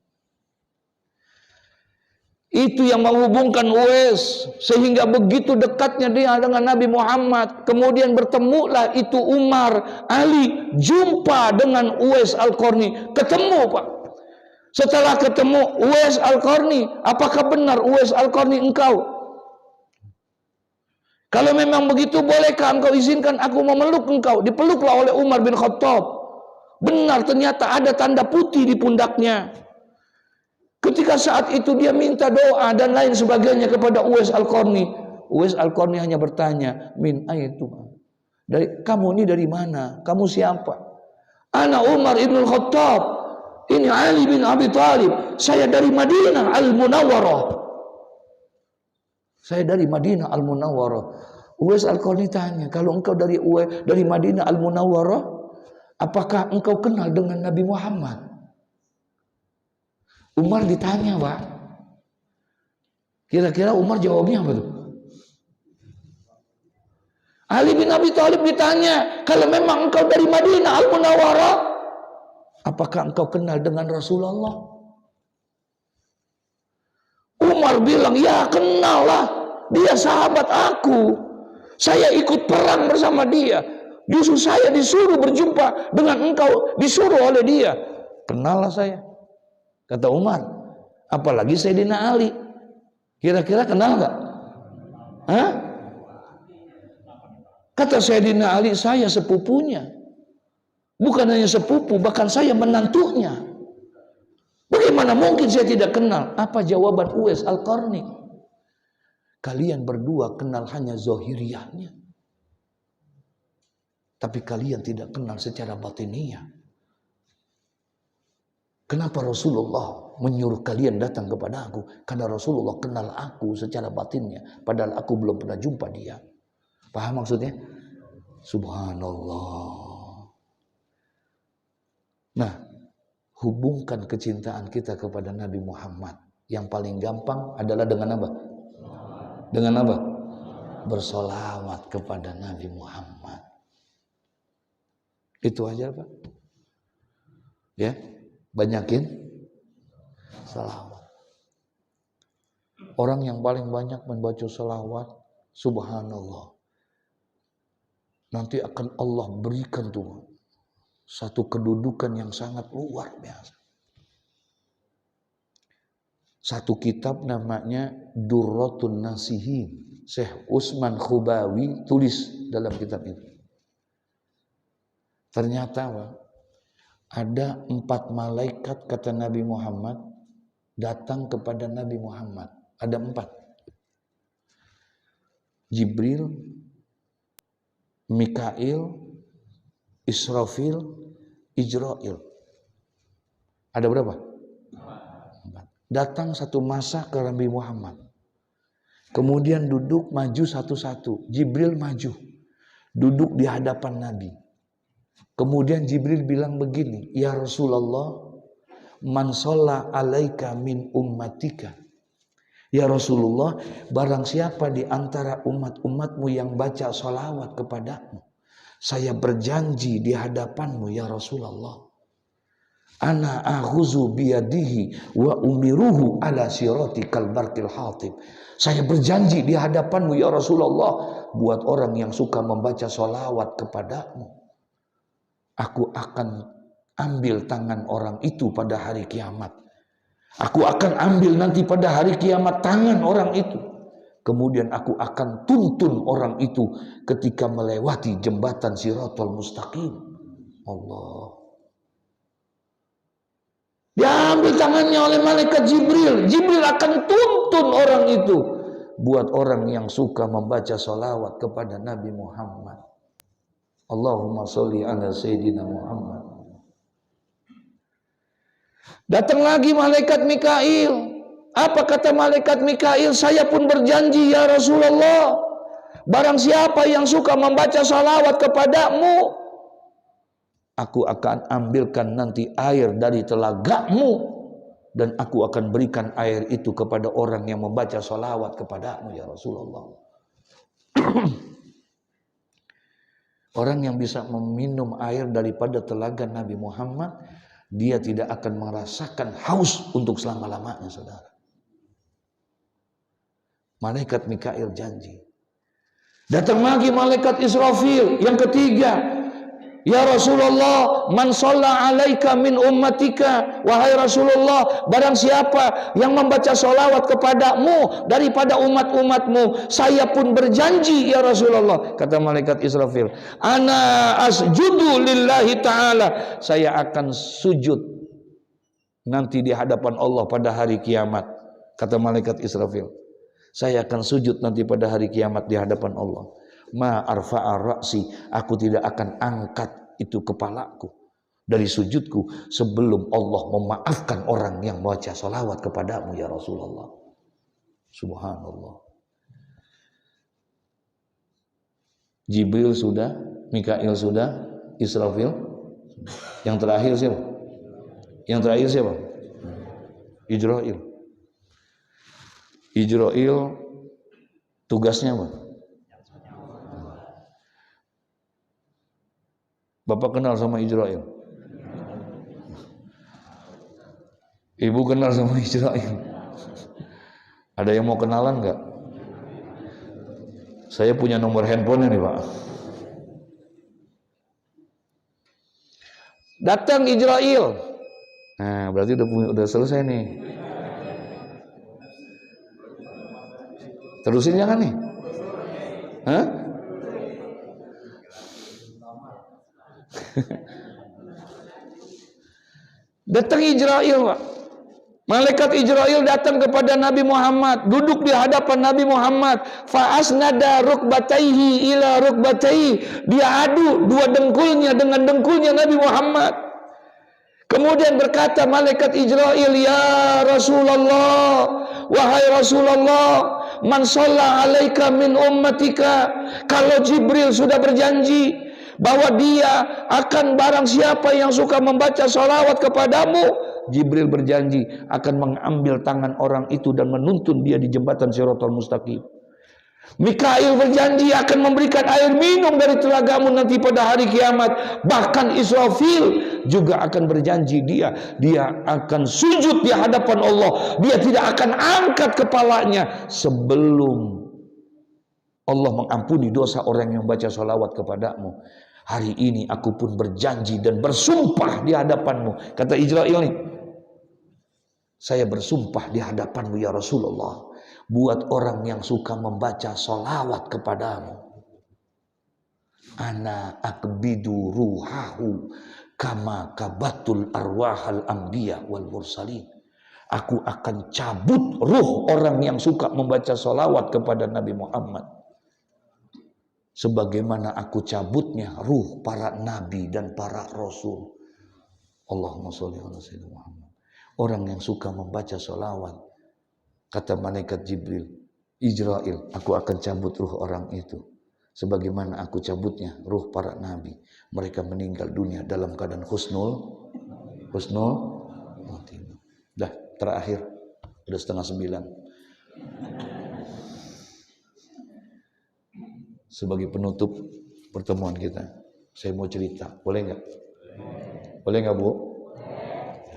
Itu yang menghubungkan Uwais, sehingga begitu dekatnya dia dengan Nabi Muhammad. Kemudian bertemulah itu Umar, Ali, jumpa dengan Uwais Al-Qarni. Ketemu, Pak. Setelah ketemu Uwais Al-Qarni, apakah benar Uwais Al-Qarni engkau? Kalau memang begitu, bolehkah engkau izinkan aku memeluk engkau? Dipeluklah oleh Umar bin Khattab. Benar, ternyata ada tanda putih di pundaknya. Ketika saat itu dia minta doa dan lain sebagainya kepada Uwais Al-Qarni. Uwais Al-Qarni hanya bertanya, min aitu? Dari kamu ini dari mana? Kamu siapa? Ana Umar ibn Khattab. Ini Ali bin Abi Thalib. Saya dari Madinah Al-Munawwarah. Saya dari Madinah Al-Munawwarah. Uwais Al-Qarni tanya, kalau engkau dari Madinah Al-Munawwarah, apakah engkau kenal dengan Nabi Muhammad? Umar ditanya, Pak. Kira-kira Umar jawabnya apa tuh? Ali bin Abi Thalib ditanya, kalau memang engkau dari Madinah Al-Munawwarah, apakah engkau kenal dengan Rasulullah? Umar bilang, ya kenal lah. Dia sahabat aku. Saya ikut perang bersama dia. Justru saya disuruh berjumpa dengan engkau, disuruh oleh dia. Kenal lah saya. Kata Umar, apalagi Sayyidina Ali. Kira-kira kenal nggak? Hah? Kata Sayyidina Ali, saya sepupunya. Bukan hanya sepupu, bahkan saya menantunya. Bagaimana Bagaimana mungkin saya tidak kenal? Apa jawaban Uwais Al-Qarni? Kalian berdua kenal hanya zahiriyahnya, tapi kalian tidak kenal secara batiniyah. Kenapa Rasulullah menyuruh kalian datang kepada aku? Karena Rasulullah kenal aku secara batinnya, padahal aku belum pernah jumpa dia. Paham maksudnya? Subhanallah. Nah, hubungkan kecintaan kita kepada Nabi Muhammad. Yang paling gampang adalah dengan apa? Dengan apa? Bersolawat kepada Nabi Muhammad. Itu aja, Pak. Ya, banyakin salawat. Orang yang paling banyak membaca salawat, subhanallah, nanti akan Allah berikan tuh satu kedudukan yang sangat luar biasa. Satu kitab namanya Durratun Nasihin, Syekh Utsman Khubawi tulis dalam kitab itu. Ternyata ada 4 malaikat kata Nabi Muhammad datang kepada Nabi Muhammad. Ada 4. Jibril, Mikail, Israfil, Ijrail. Ada berapa? 4. Datang satu masa ke Nabi Muhammad. Kemudian duduk maju satu-satu. Jibril maju, duduk di hadapan Nabi. Kemudian Jibril bilang begini, ya Rasulullah, man shalla alaika min ummatika. Ya Rasulullah, barang siapa di antara umat-umatmu yang baca salawat kepadamu, saya berjanji di hadapanmu ya Rasulullah, ana akhuzu biyadihi wa umiruhu ala sirati kalbarqil hatib. Saya berjanji di hadapanmu ya Rasulullah, buat orang yang suka membaca salawat kepadamu, aku akan ambil tangan orang itu pada hari kiamat. Aku akan ambil nanti pada hari kiamat tangan orang itu. Kemudian aku akan tuntun orang itu ketika melewati jembatan Siratal Mustaqim. Allah. Diambil tangannya oleh malaikat Jibril. Jibril akan tuntun orang itu. Buat orang yang suka membaca salawat kepada Nabi Muhammad. Allahumma sholli ala Sayyidina Muhammad. Datang lagi malaikat Mikail. Apa kata malaikat Mikail? Saya pun berjanji ya Rasulullah, barang siapa yang suka membaca salawat kepadamu, aku akan ambilkan nanti air dari telagamu, dan aku akan berikan air itu kepada orang yang membaca salawat kepadamu ya Rasulullah. Orang yang bisa meminum air daripada telaga Nabi Muhammad, dia tidak akan merasakan haus untuk selama-lamanya, saudara. Malaikat Mikail janji. Datang lagi malaikat Israfil yang ketiga. Ya Rasulullah, man shalla alaika min ummatika. Wahai Rasulullah, barang siapa yang membaca salawat kepadamu daripada umat-umatmu, saya pun berjanji ya Rasulullah. Kata malaikat Israfil, ana asjudu lillahi ta'ala. Saya akan sujud nanti di hadapan Allah pada hari kiamat. Kata malaikat Israfil, saya akan sujud nanti pada hari kiamat di hadapan Allah. Ma arfa'a ra'si, aku tidak akan angkat itu kepalaku dari sujudku sebelum Allah memaafkan orang yang baca salawat kepadamu ya Rasulullah. Subhanallah. Jibril sudah, Mikail sudah, Israfil. Yang terakhir siapa? Yang terakhir siapa? Ijrail. Ijrail tugasnya apa? Bapak kenal sama Ijrail? Ibu kenal sama Ijrail? Ada yang mau kenalan nggak? Saya punya nomor handphone nih Pak. Datang Ijrail. Nah, berarti udah selesai nih. Terusin jangan nih. Hah? Datang Ijrail, Pak. Malaikat Israil datang kepada Nabi Muhammad, duduk di hadapan Nabi Muhammad. Fa asnada rukbataihi ila rukbataihi. Dia adu dua dengkulnya dengan dengkulnya Nabi Muhammad. Kemudian berkata malaikat Israil, "Ya Rasulullah, wahai Rasulullah, man shalla alaika min ummatika." Kalau Jibril sudah berjanji bahwa dia akan, barang siapa yang suka membaca sholawat kepadamu, Jibril berjanji akan mengambil tangan orang itu dan menuntun dia di jembatan Shiratal Mustaqim. Mikail berjanji akan memberikan air minum dari telagamu nanti pada hari kiamat. Bahkan Israfil juga akan berjanji dia akan sujud di hadapan Allah. Dia tidak akan angkat kepalanya sebelum Allah mengampuni dosa orang yang baca sholawat kepadamu. Hari ini aku pun berjanji dan bersumpah di hadapanmu. Kata Israil nih, saya bersumpah di hadapanmu ya Rasulullah, buat orang yang suka membaca sholawat kepadamu, ana akbidu ruhahu kama kabatul arwahal anbiya wal mursalin. Aku akan cabut ruh orang yang suka membaca sholawat kepada Nabi Muhammad, sebagaimana aku cabutnya ruh para nabi dan para rasul. Allahumma sholli ala sayyidina Muhammad. Orang yang suka membaca sholawat, kata malaikat Jibril, Israil, aku akan cabut ruh orang itu sebagaimana aku cabutnya ruh para nabi. Mereka meninggal dunia dalam keadaan husnul khotimah. Dah, terakhir, udah 8:30. Sebagai penutup pertemuan kita, saya mau cerita, boleh nggak? Boleh nggak, Bu?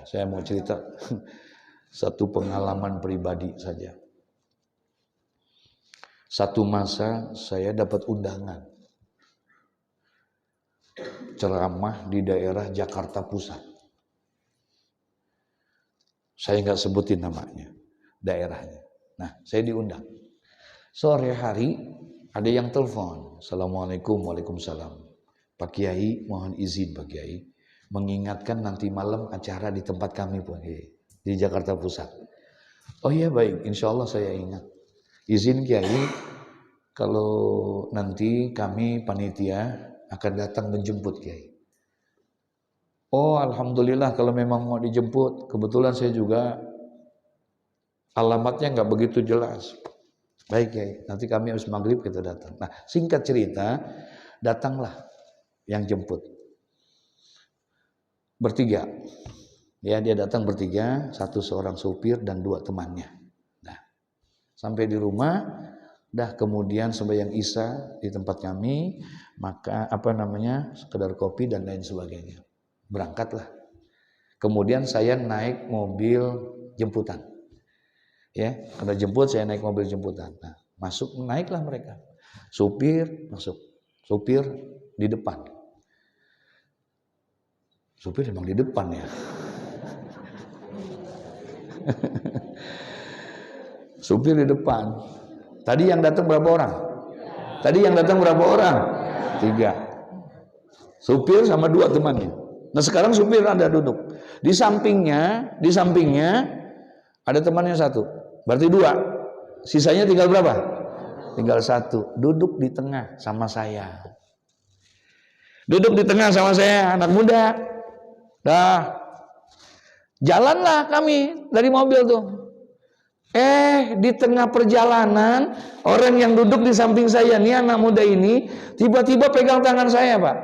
Saya mau cerita satu pengalaman pribadi saja. Satu masa saya dapat undangan ceramah di daerah Jakarta Pusat. Saya nggak sebutin namanya, daerahnya. Nah, saya diundang. Sore hari ada yang telepon. Assalamualaikum, waalaikumsalam. Pak Kiai, mohon izin Pak Kiai, mengingatkan nanti malam acara di tempat kami Pak Kiai, di Jakarta Pusat. Oh iya baik, insya Allah saya ingat. Izin Kiai, kalau nanti kami panitia akan datang menjemput Kiai. Oh alhamdulillah kalau memang mau dijemput. Kebetulan saya juga alamatnya nggak begitu jelas. Baik Kiai, nanti kami habis maghrib kita datang. Nah singkat cerita, datanglah yang jemput. Bertiga. Ya, dia datang bertiga, satu seorang supir dan 2 temannya. Nah, sampai di rumah, dah kemudian sembahyang Isya di tempat kami, maka sekedar kopi dan lain sebagainya. Berangkatlah. Kemudian saya naik mobil jemputan. Ya, karena jemput saya naik mobil jemputan. Nah, naiklah mereka. Supir masuk. Supir di depan. Supir emang di depan ya. Supir di depan. Tadi yang datang berapa orang? 3. Supir sama 2 temannya. Nah sekarang supir ada duduk. Di sampingnya ada temannya 1. Berarti 2. Sisanya tinggal berapa? Tinggal 1. Duduk di tengah sama saya. Anak muda. Dah, jalanlah kami dari mobil tuh. Di tengah perjalanan, orang yang duduk di samping saya nih, anak muda ini, tiba-tiba pegang tangan saya, Pak.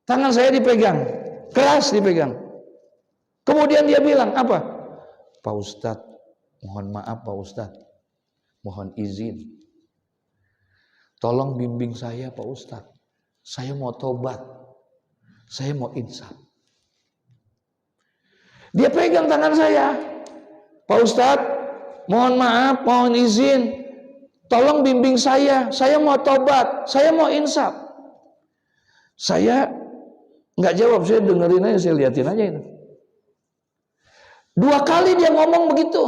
Tangan saya dipegang, keras dipegang. Kemudian dia bilang, apa? Pak Ustadz, mohon maaf Pak Ustadz, mohon izin. Tolong bimbing saya Pak Ustadz. Saya mau tobat. Saya mau insaf. Dia pegang tangan saya. Pak Ustadz, mohon maaf, mohon izin. Tolong bimbing saya mau tobat, saya mau insaf. Saya nggak jawab, saya dengerin aja, saya liatin aja itu. 2 kali dia ngomong begitu.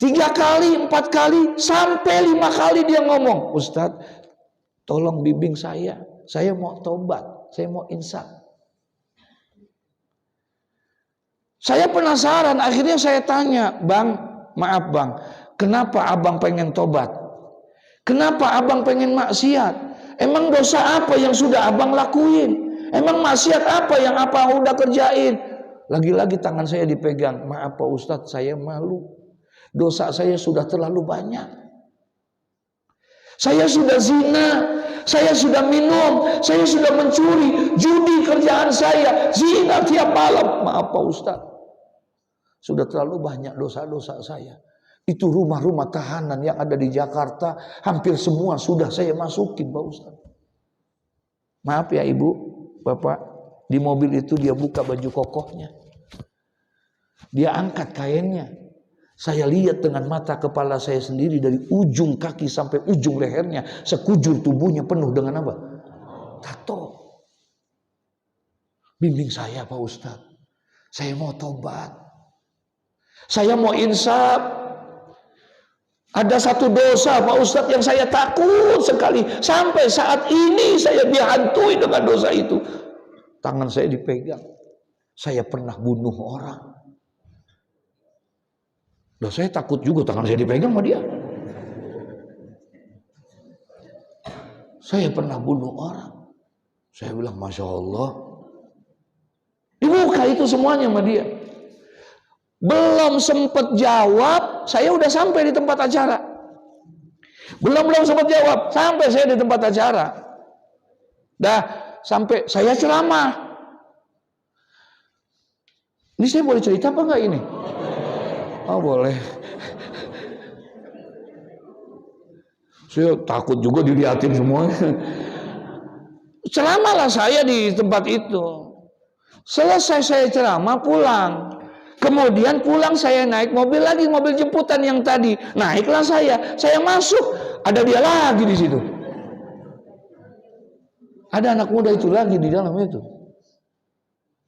3 kali, 4 kali, sampai 5 kali dia ngomong. Ustadz, tolong bimbing saya mau tobat, saya mau insaf. Saya penasaran, akhirnya saya tanya, "Bang, maaf bang, kenapa abang pengen tobat? Kenapa abang pengen maksiat? Emang dosa apa yang sudah abang lakuin? Emang maksiat apa yang abang udah kerjain?" Lagi-lagi tangan saya dipegang. "Maaf Pak Ustadz, saya malu. Dosa saya sudah terlalu banyak. Saya sudah zina, saya sudah minum, saya sudah mencuri, judi kerjaan saya, zina tiap malam. Maaf Pak Ustadz, sudah terlalu banyak dosa-dosa saya. Itu rumah-rumah tahanan yang ada di Jakarta, hampir semua sudah saya masukin Pak Ustadz. Maaf ya Ibu, Bapak, di mobil itu dia buka baju kokohnya. Dia angkat kainnya. Saya lihat dengan mata kepala saya sendiri dari ujung kaki sampai ujung lehernya, sekujur tubuhnya penuh dengan apa? Tato. Bimbing saya Pak Ustadz. Saya mau tobat. Saya mau insaf. Ada satu dosa Pak Ustadz yang saya takut sekali. Sampai saat ini saya dihantui dengan dosa itu. Tangan saya dipegang. Saya pernah bunuh orang. Loh, saya takut juga tangan saya dipegang sama dia. Saya pernah bunuh orang. Saya bilang, Masya Allah. Dibuka itu semuanya sama dia. Belum sempat jawab, saya udah sampai di tempat acara. Belum sempat jawab, sampai saya di tempat acara. Dah, sampai saya ceramah. Ini saya boleh cerita apa enggak ini? Oh boleh. Saya takut juga dilihatin semuanya. Ceramahlah saya di tempat itu. Selesai saya ceramah pulang. Kemudian pulang saya naik mobil lagi, mobil jemputan yang tadi. Naiklah saya masuk. Ada dia lagi di situ. Ada anak muda itu lagi di dalam itu.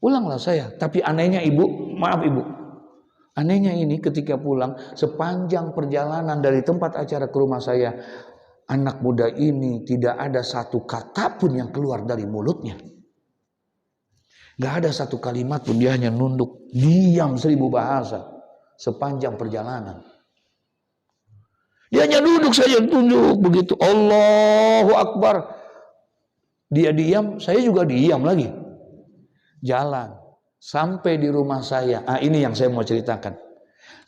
Pulanglah saya. Tapi anehnya Ibu, maaf Ibu. Anehnya ini ketika pulang, sepanjang perjalanan dari tempat acara ke rumah saya, anak muda ini tidak ada satu kata pun yang keluar dari mulutnya. Gak ada satu kalimat pun, dia hanya nunduk, diam 1000 bahasa sepanjang perjalanan. Dia hanya duduk saja, tunjuk begitu, Allahu Akbar. Dia diam, saya juga diam lagi. Jalan. Sampai di rumah saya, ini yang saya mau ceritakan.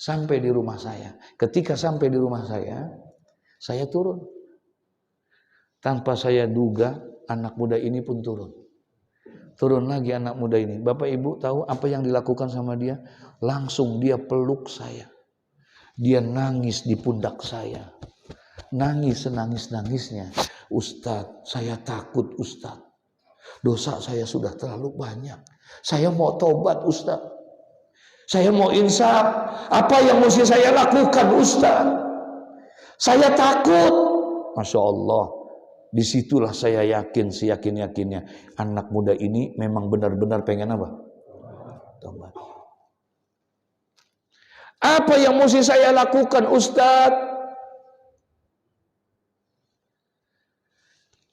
Sampai di rumah saya. Ketika sampai di rumah saya turun. Tanpa saya duga, anak muda ini pun turun. Turun lagi anak muda ini. Bapak Ibu tahu apa yang dilakukan sama dia? Langsung dia peluk saya. Dia nangis di pundak saya. Nangis senangis-nangisnya. Ustadz, saya takut Ustadz. Dosa saya sudah terlalu banyak. Saya mau tobat Ustaz. Saya mau insaf. Apa yang mesti saya lakukan Ustaz? Saya takut. Masya Allah. Disitulah saya yakin, seyakin-yakinnya. Anak muda ini memang benar-benar pengen apa? Tobat. Apa yang mesti saya lakukan Ustaz?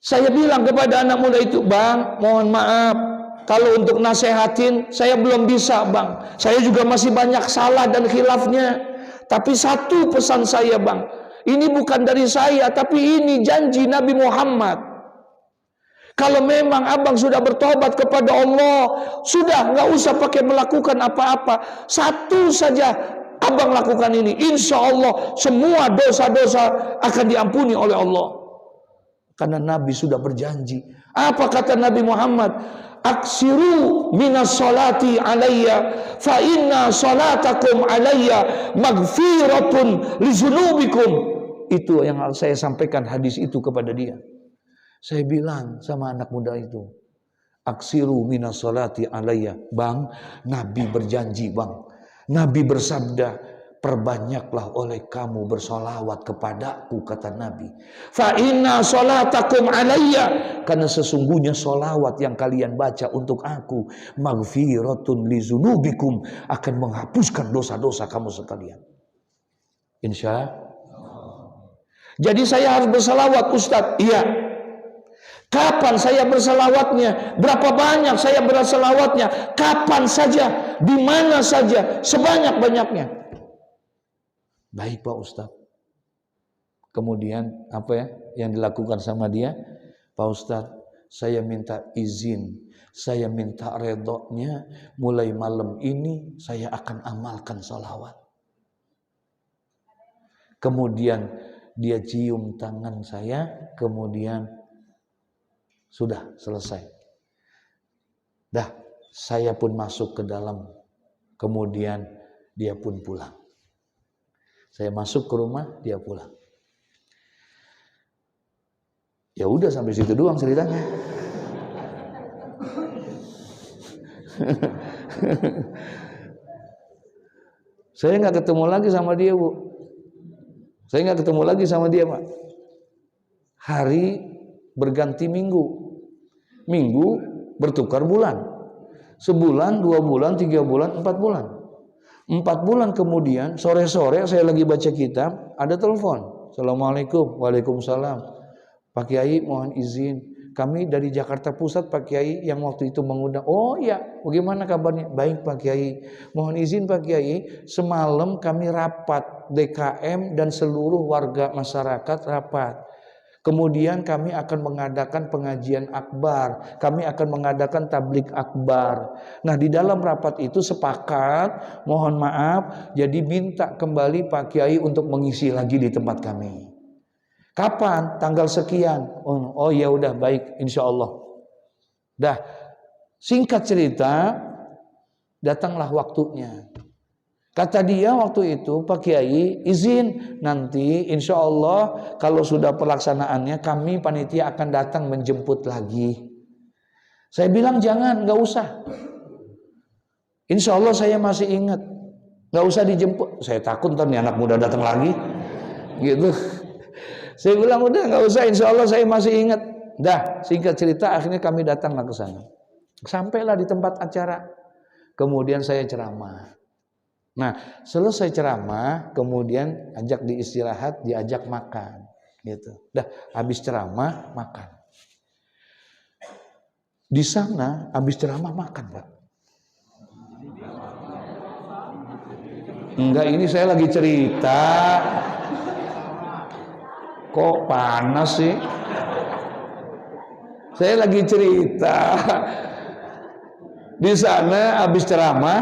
Saya bilang kepada anak muda itu, Bang, mohon maaf. Kalau untuk nasehatin, saya belum bisa Bang. Saya juga masih banyak salah dan khilafnya. Tapi satu pesan saya Bang. Ini bukan dari saya, tapi ini janji Nabi Muhammad. Kalau memang abang sudah bertobat kepada Allah, sudah nggak usah pakai melakukan apa-apa. Satu saja abang lakukan ini. Insya Allah semua dosa-dosa akan diampuni oleh Allah. Karena Nabi sudah berjanji. Apa kata Nabi Muhammad? Aksiru minas salati alayya fa inna salatakum alayya maghfiratun li zunubikum. Itu yang saya sampaikan hadis itu kepada dia. Saya bilang sama anak muda itu, aksiru minas salati alayya. Bang, Nabi berjanji bang. Nabi bersabda, perbanyaklah oleh kamu bersolawat kepadaku, kata Nabi. Fa inna solatakum alayya, karena sesungguhnya solawat yang kalian baca untuk aku, maghfiratun li zunubikum, akan menghapuskan dosa-dosa kamu sekalian. Insya Allah. Jadi saya harus bersolawat Ustadz, iya. Kapan saya berselawatnya? Berapa banyak saya berselawatnya? Kapan saja? Di mana saja? Sebanyak-banyaknya. Baik Pak Ustadz. Kemudian apa ya yang dilakukan sama dia? Pak Ustadz, saya minta izin, saya minta redoknya, mulai malam ini saya akan amalkan salawat. Kemudian dia cium tangan saya, kemudian sudah selesai. Dah, saya pun masuk ke dalam, kemudian dia pun pulang. Saya masuk ke rumah, dia pulang. Ya udah sampai situ doang ceritanya. Saya nggak ketemu lagi sama dia, Bu. Saya nggak ketemu lagi sama dia, Pak. Hari berganti minggu. Minggu bertukar bulan. Sebulan, 2 bulan, 3 bulan, 4 bulan. 4 bulan kemudian, sore-sore saya lagi baca kitab, ada telepon. Assalamualaikum, waalaikumsalam. Pak Kiai mohon izin, kami dari Jakarta Pusat Pak Kiai yang waktu itu mengundang. Oh iya, bagaimana kabarnya? Baik Pak Kiai. Mohon izin Pak Kiai, semalam kami rapat DKM dan seluruh warga masyarakat rapat. Kemudian kami akan mengadakan pengajian akbar, kami akan mengadakan tablik akbar. Nah di dalam rapat itu sepakat, mohon maaf, jadi minta kembali Pak Kiai untuk mengisi lagi di tempat kami. Kapan? Tanggal sekian. Oh ya udah baik, insya Allah. Dah, singkat cerita, datanglah waktunya. Kata dia waktu itu, Pak Kiai izin nanti insya Allah kalau sudah pelaksanaannya kami panitia akan datang menjemput lagi. Saya bilang jangan, nggak usah. Insya Allah saya masih ingat, nggak usah dijemput. Saya takut ntar nih anak muda datang lagi, gitu. Saya bilang udah nggak usah, insya Allah saya masih ingat. Dah, singkat cerita akhirnya kami datanglah ke sana. Sampailah di tempat acara. Kemudian saya ceramah. Nah, selesai ceramah, kemudian ajak diistirahat, diajak makan, gitu. Dah, habis ceramah makan. Di sana habis ceramah makan, Pak. Enggak, ini saya lagi cerita. Kok panas sih? Saya lagi cerita. Di sana habis ceramah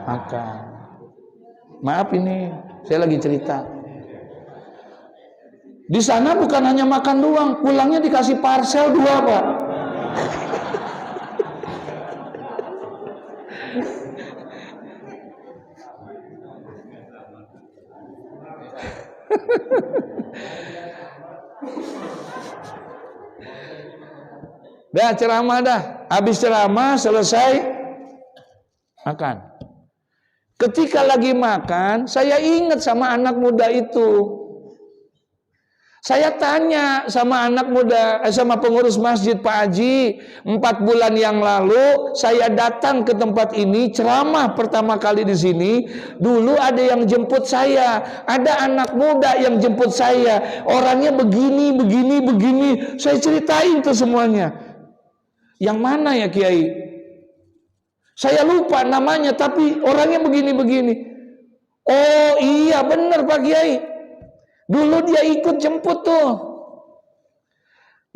makan. Maaf ini, saya lagi cerita. Di sana bukan hanya makan doang, pulangnya dikasih parcel 2, Pak. Dah ceramah dah, habis ceramah selesai makan. Ketika lagi makan, saya ingat sama anak muda itu. Saya tanya sama anak muda, sama pengurus masjid, Pak Haji, 4 bulan yang lalu saya datang ke tempat ini ceramah pertama kali di sini. Dulu ada yang jemput saya, ada anak muda yang jemput saya. Orangnya begini, begini, begini. Saya ceritain tuh semuanya. Yang mana ya Kiai? Saya lupa namanya, tapi orangnya begini-begini. Oh iya benar Pak Kiai. Dulu dia ikut jemput tuh.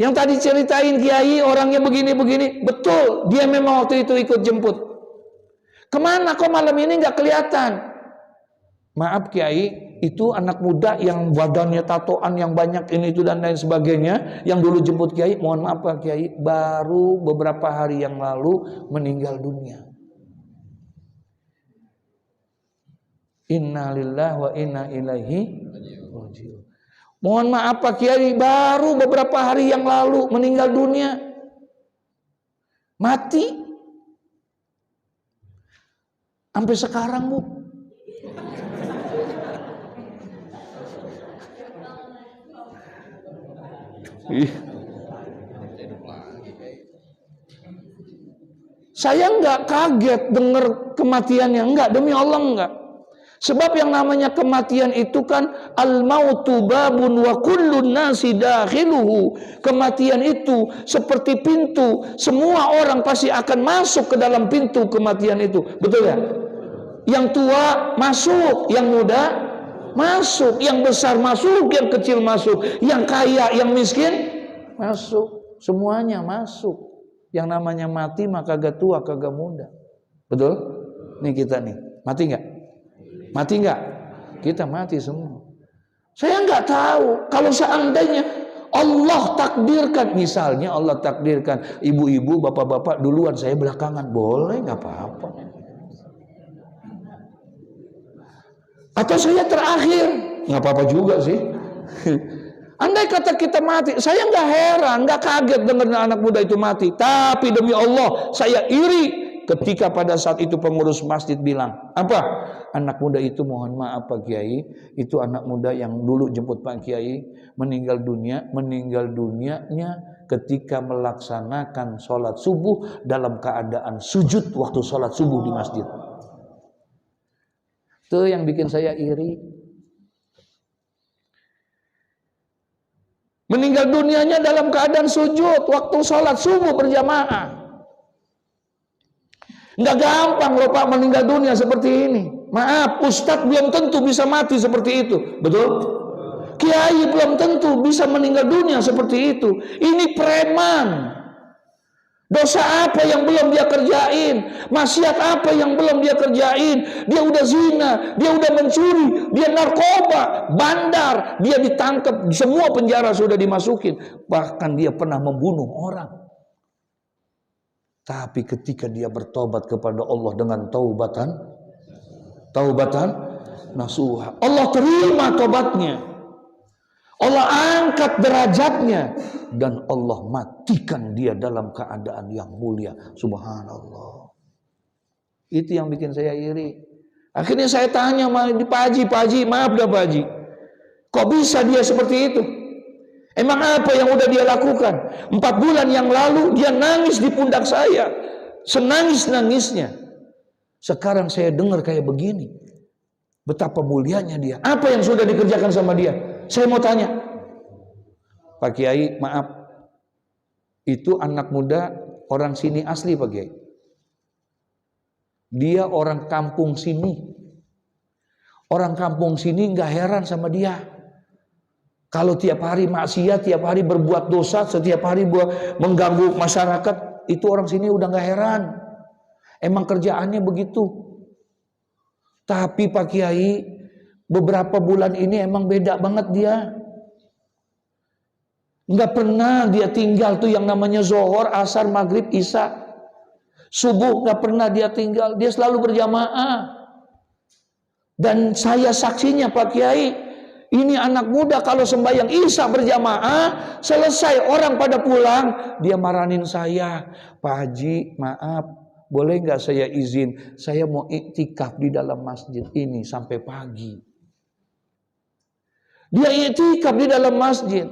Yang tadi ceritain Kiai orangnya begini-begini. Betul, dia memang waktu itu ikut jemput. Kemana kok malam ini gak kelihatan? Maaf Kiai, itu anak muda yang badannya tatoan yang banyak ini itu dan lain sebagainya, yang dulu jemput Kiai, mohon maaf Pak Kiai, baru beberapa hari yang lalu meninggal dunia. Inna lillahi wa inna ilaihi raji'un. Mohon maaf Pak Kiai, baru beberapa hari yang lalu meninggal dunia. Mati. Sampai sekarang, Bu. Saya enggak kaget dengar kematiannya, enggak, demi Allah enggak. Sebab yang namanya kematian itu kan al-mautu babun wa kullun nasi dakhiluhu. Kematian itu seperti pintu, semua orang pasti akan masuk ke dalam pintu kematian itu. Betul ya? Yang tua masuk, yang muda masuk, yang besar masuk, yang kecil masuk, yang kaya, yang miskin masuk, semuanya masuk. Yang namanya mati mah kagak tua, kagak muda. Betul? Nih kita nih, mati nggak? Mati nggak? Kita mati semua. Saya nggak tahu kalau seandainya Allah takdirkan, misalnya Allah takdirkan ibu-ibu, bapak-bapak duluan, saya belakangan, boleh nggak apa-apa. Atau saya terakhir, nggak apa-apa juga sih. Andai kata kita mati, saya nggak heran, nggak kaget dengar anak muda itu mati. Tapi demi Allah, saya iri ketika pada saat itu pengurus masjid bilang, apa? Anak muda itu mohon maaf Pak Kiai, itu anak muda yang dulu jemput Pak Kiai meninggal dunianya ketika melaksanakan sholat subuh dalam keadaan sujud waktu sholat subuh di masjid. Itu yang bikin saya iri. Meninggal dunianya dalam keadaan sujud waktu sholat subuh berjamaah. Nggak gampang loh Pak meninggal dunia seperti ini. Maaf, ustadz belum tentu bisa mati seperti itu. Betul? Kiai belum tentu bisa meninggal dunia seperti itu. Ini preman. Dosa apa yang belum dia kerjain? Maksiat apa yang belum dia kerjain? Dia udah zina, dia udah mencuri, dia narkoba, bandar, dia ditangkap, semua penjara sudah dimasukin. Bahkan dia pernah membunuh orang. Tapi ketika dia bertobat kepada Allah dengan taubatan nasuha, Allah terima tobatnya, Allah angkat derajatnya, dan Allah matikan dia dalam keadaan yang mulia. Subhanallah. Itu yang bikin saya iri. Akhirnya saya tanya di Pak Haji, maaf dah Pak Haji, kok bisa dia seperti itu? Emang apa yang udah dia lakukan? 4 bulan yang lalu dia nangis di pundak saya, senangis-nangisnya. Sekarang saya dengar kayak begini. Betapa mulianya dia. Apa yang sudah dikerjakan sama dia? Saya mau tanya, Pak Kiai, maaf, itu anak muda orang sini asli Pak Kiai. Dia orang kampung sini. Orang kampung sini nggak heran sama dia. Kalau tiap hari maksiat, tiap hari berbuat dosa, setiap hari mengganggu masyarakat, itu orang sini udah nggak heran. Emang kerjaannya begitu. Tapi Pak Kiai, beberapa bulan ini emang beda banget dia. Nggak pernah dia tinggal tuh yang namanya Zohor, Asar, Maghrib, Isya. Subuh nggak pernah dia tinggal. Dia selalu berjamaah. Dan saya saksinya Pak Kiai. Ini anak muda kalau sembahyang Isya berjamaah, selesai orang pada pulang, dia marahin saya. Pak Haji, maaf, boleh nggak saya izin? Saya mau iktikaf di dalam masjid ini sampai pagi. Dia iktikaf di dalam masjid.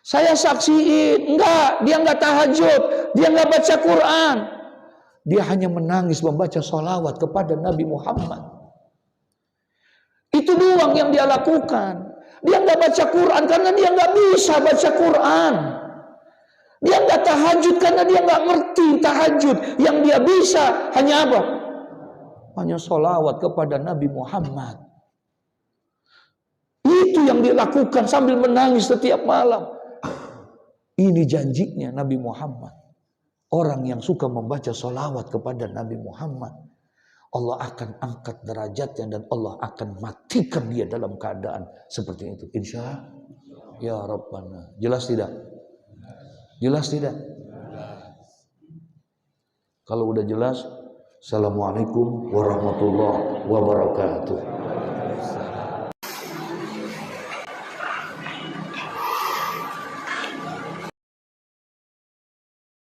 Saya saksiin, dia nggak tahajud, dia nggak baca Quran. Dia hanya menangis membaca sholawat kepada Nabi Muhammad. Itu doang yang dia lakukan. Dia nggak baca Quran karena dia nggak bisa baca Quran. Dia nggak tahajud karena dia nggak ngerti tahajud. Yang dia bisa hanya apa? Hanya sholawat kepada Nabi Muhammad. Itu yang dia lakukan sambil menangis setiap malam. Ini janjinya Nabi Muhammad. Orang yang suka membaca sholawat kepada Nabi Muhammad, Allah akan angkat derajatnya dan Allah akan matikan dia dalam keadaan seperti itu. Insya Allah. Ya Rabbana. Jelas tidak? Jelas tidak? Kalau udah jelas, Assalamualaikum warahmatullahi wabarakatuh.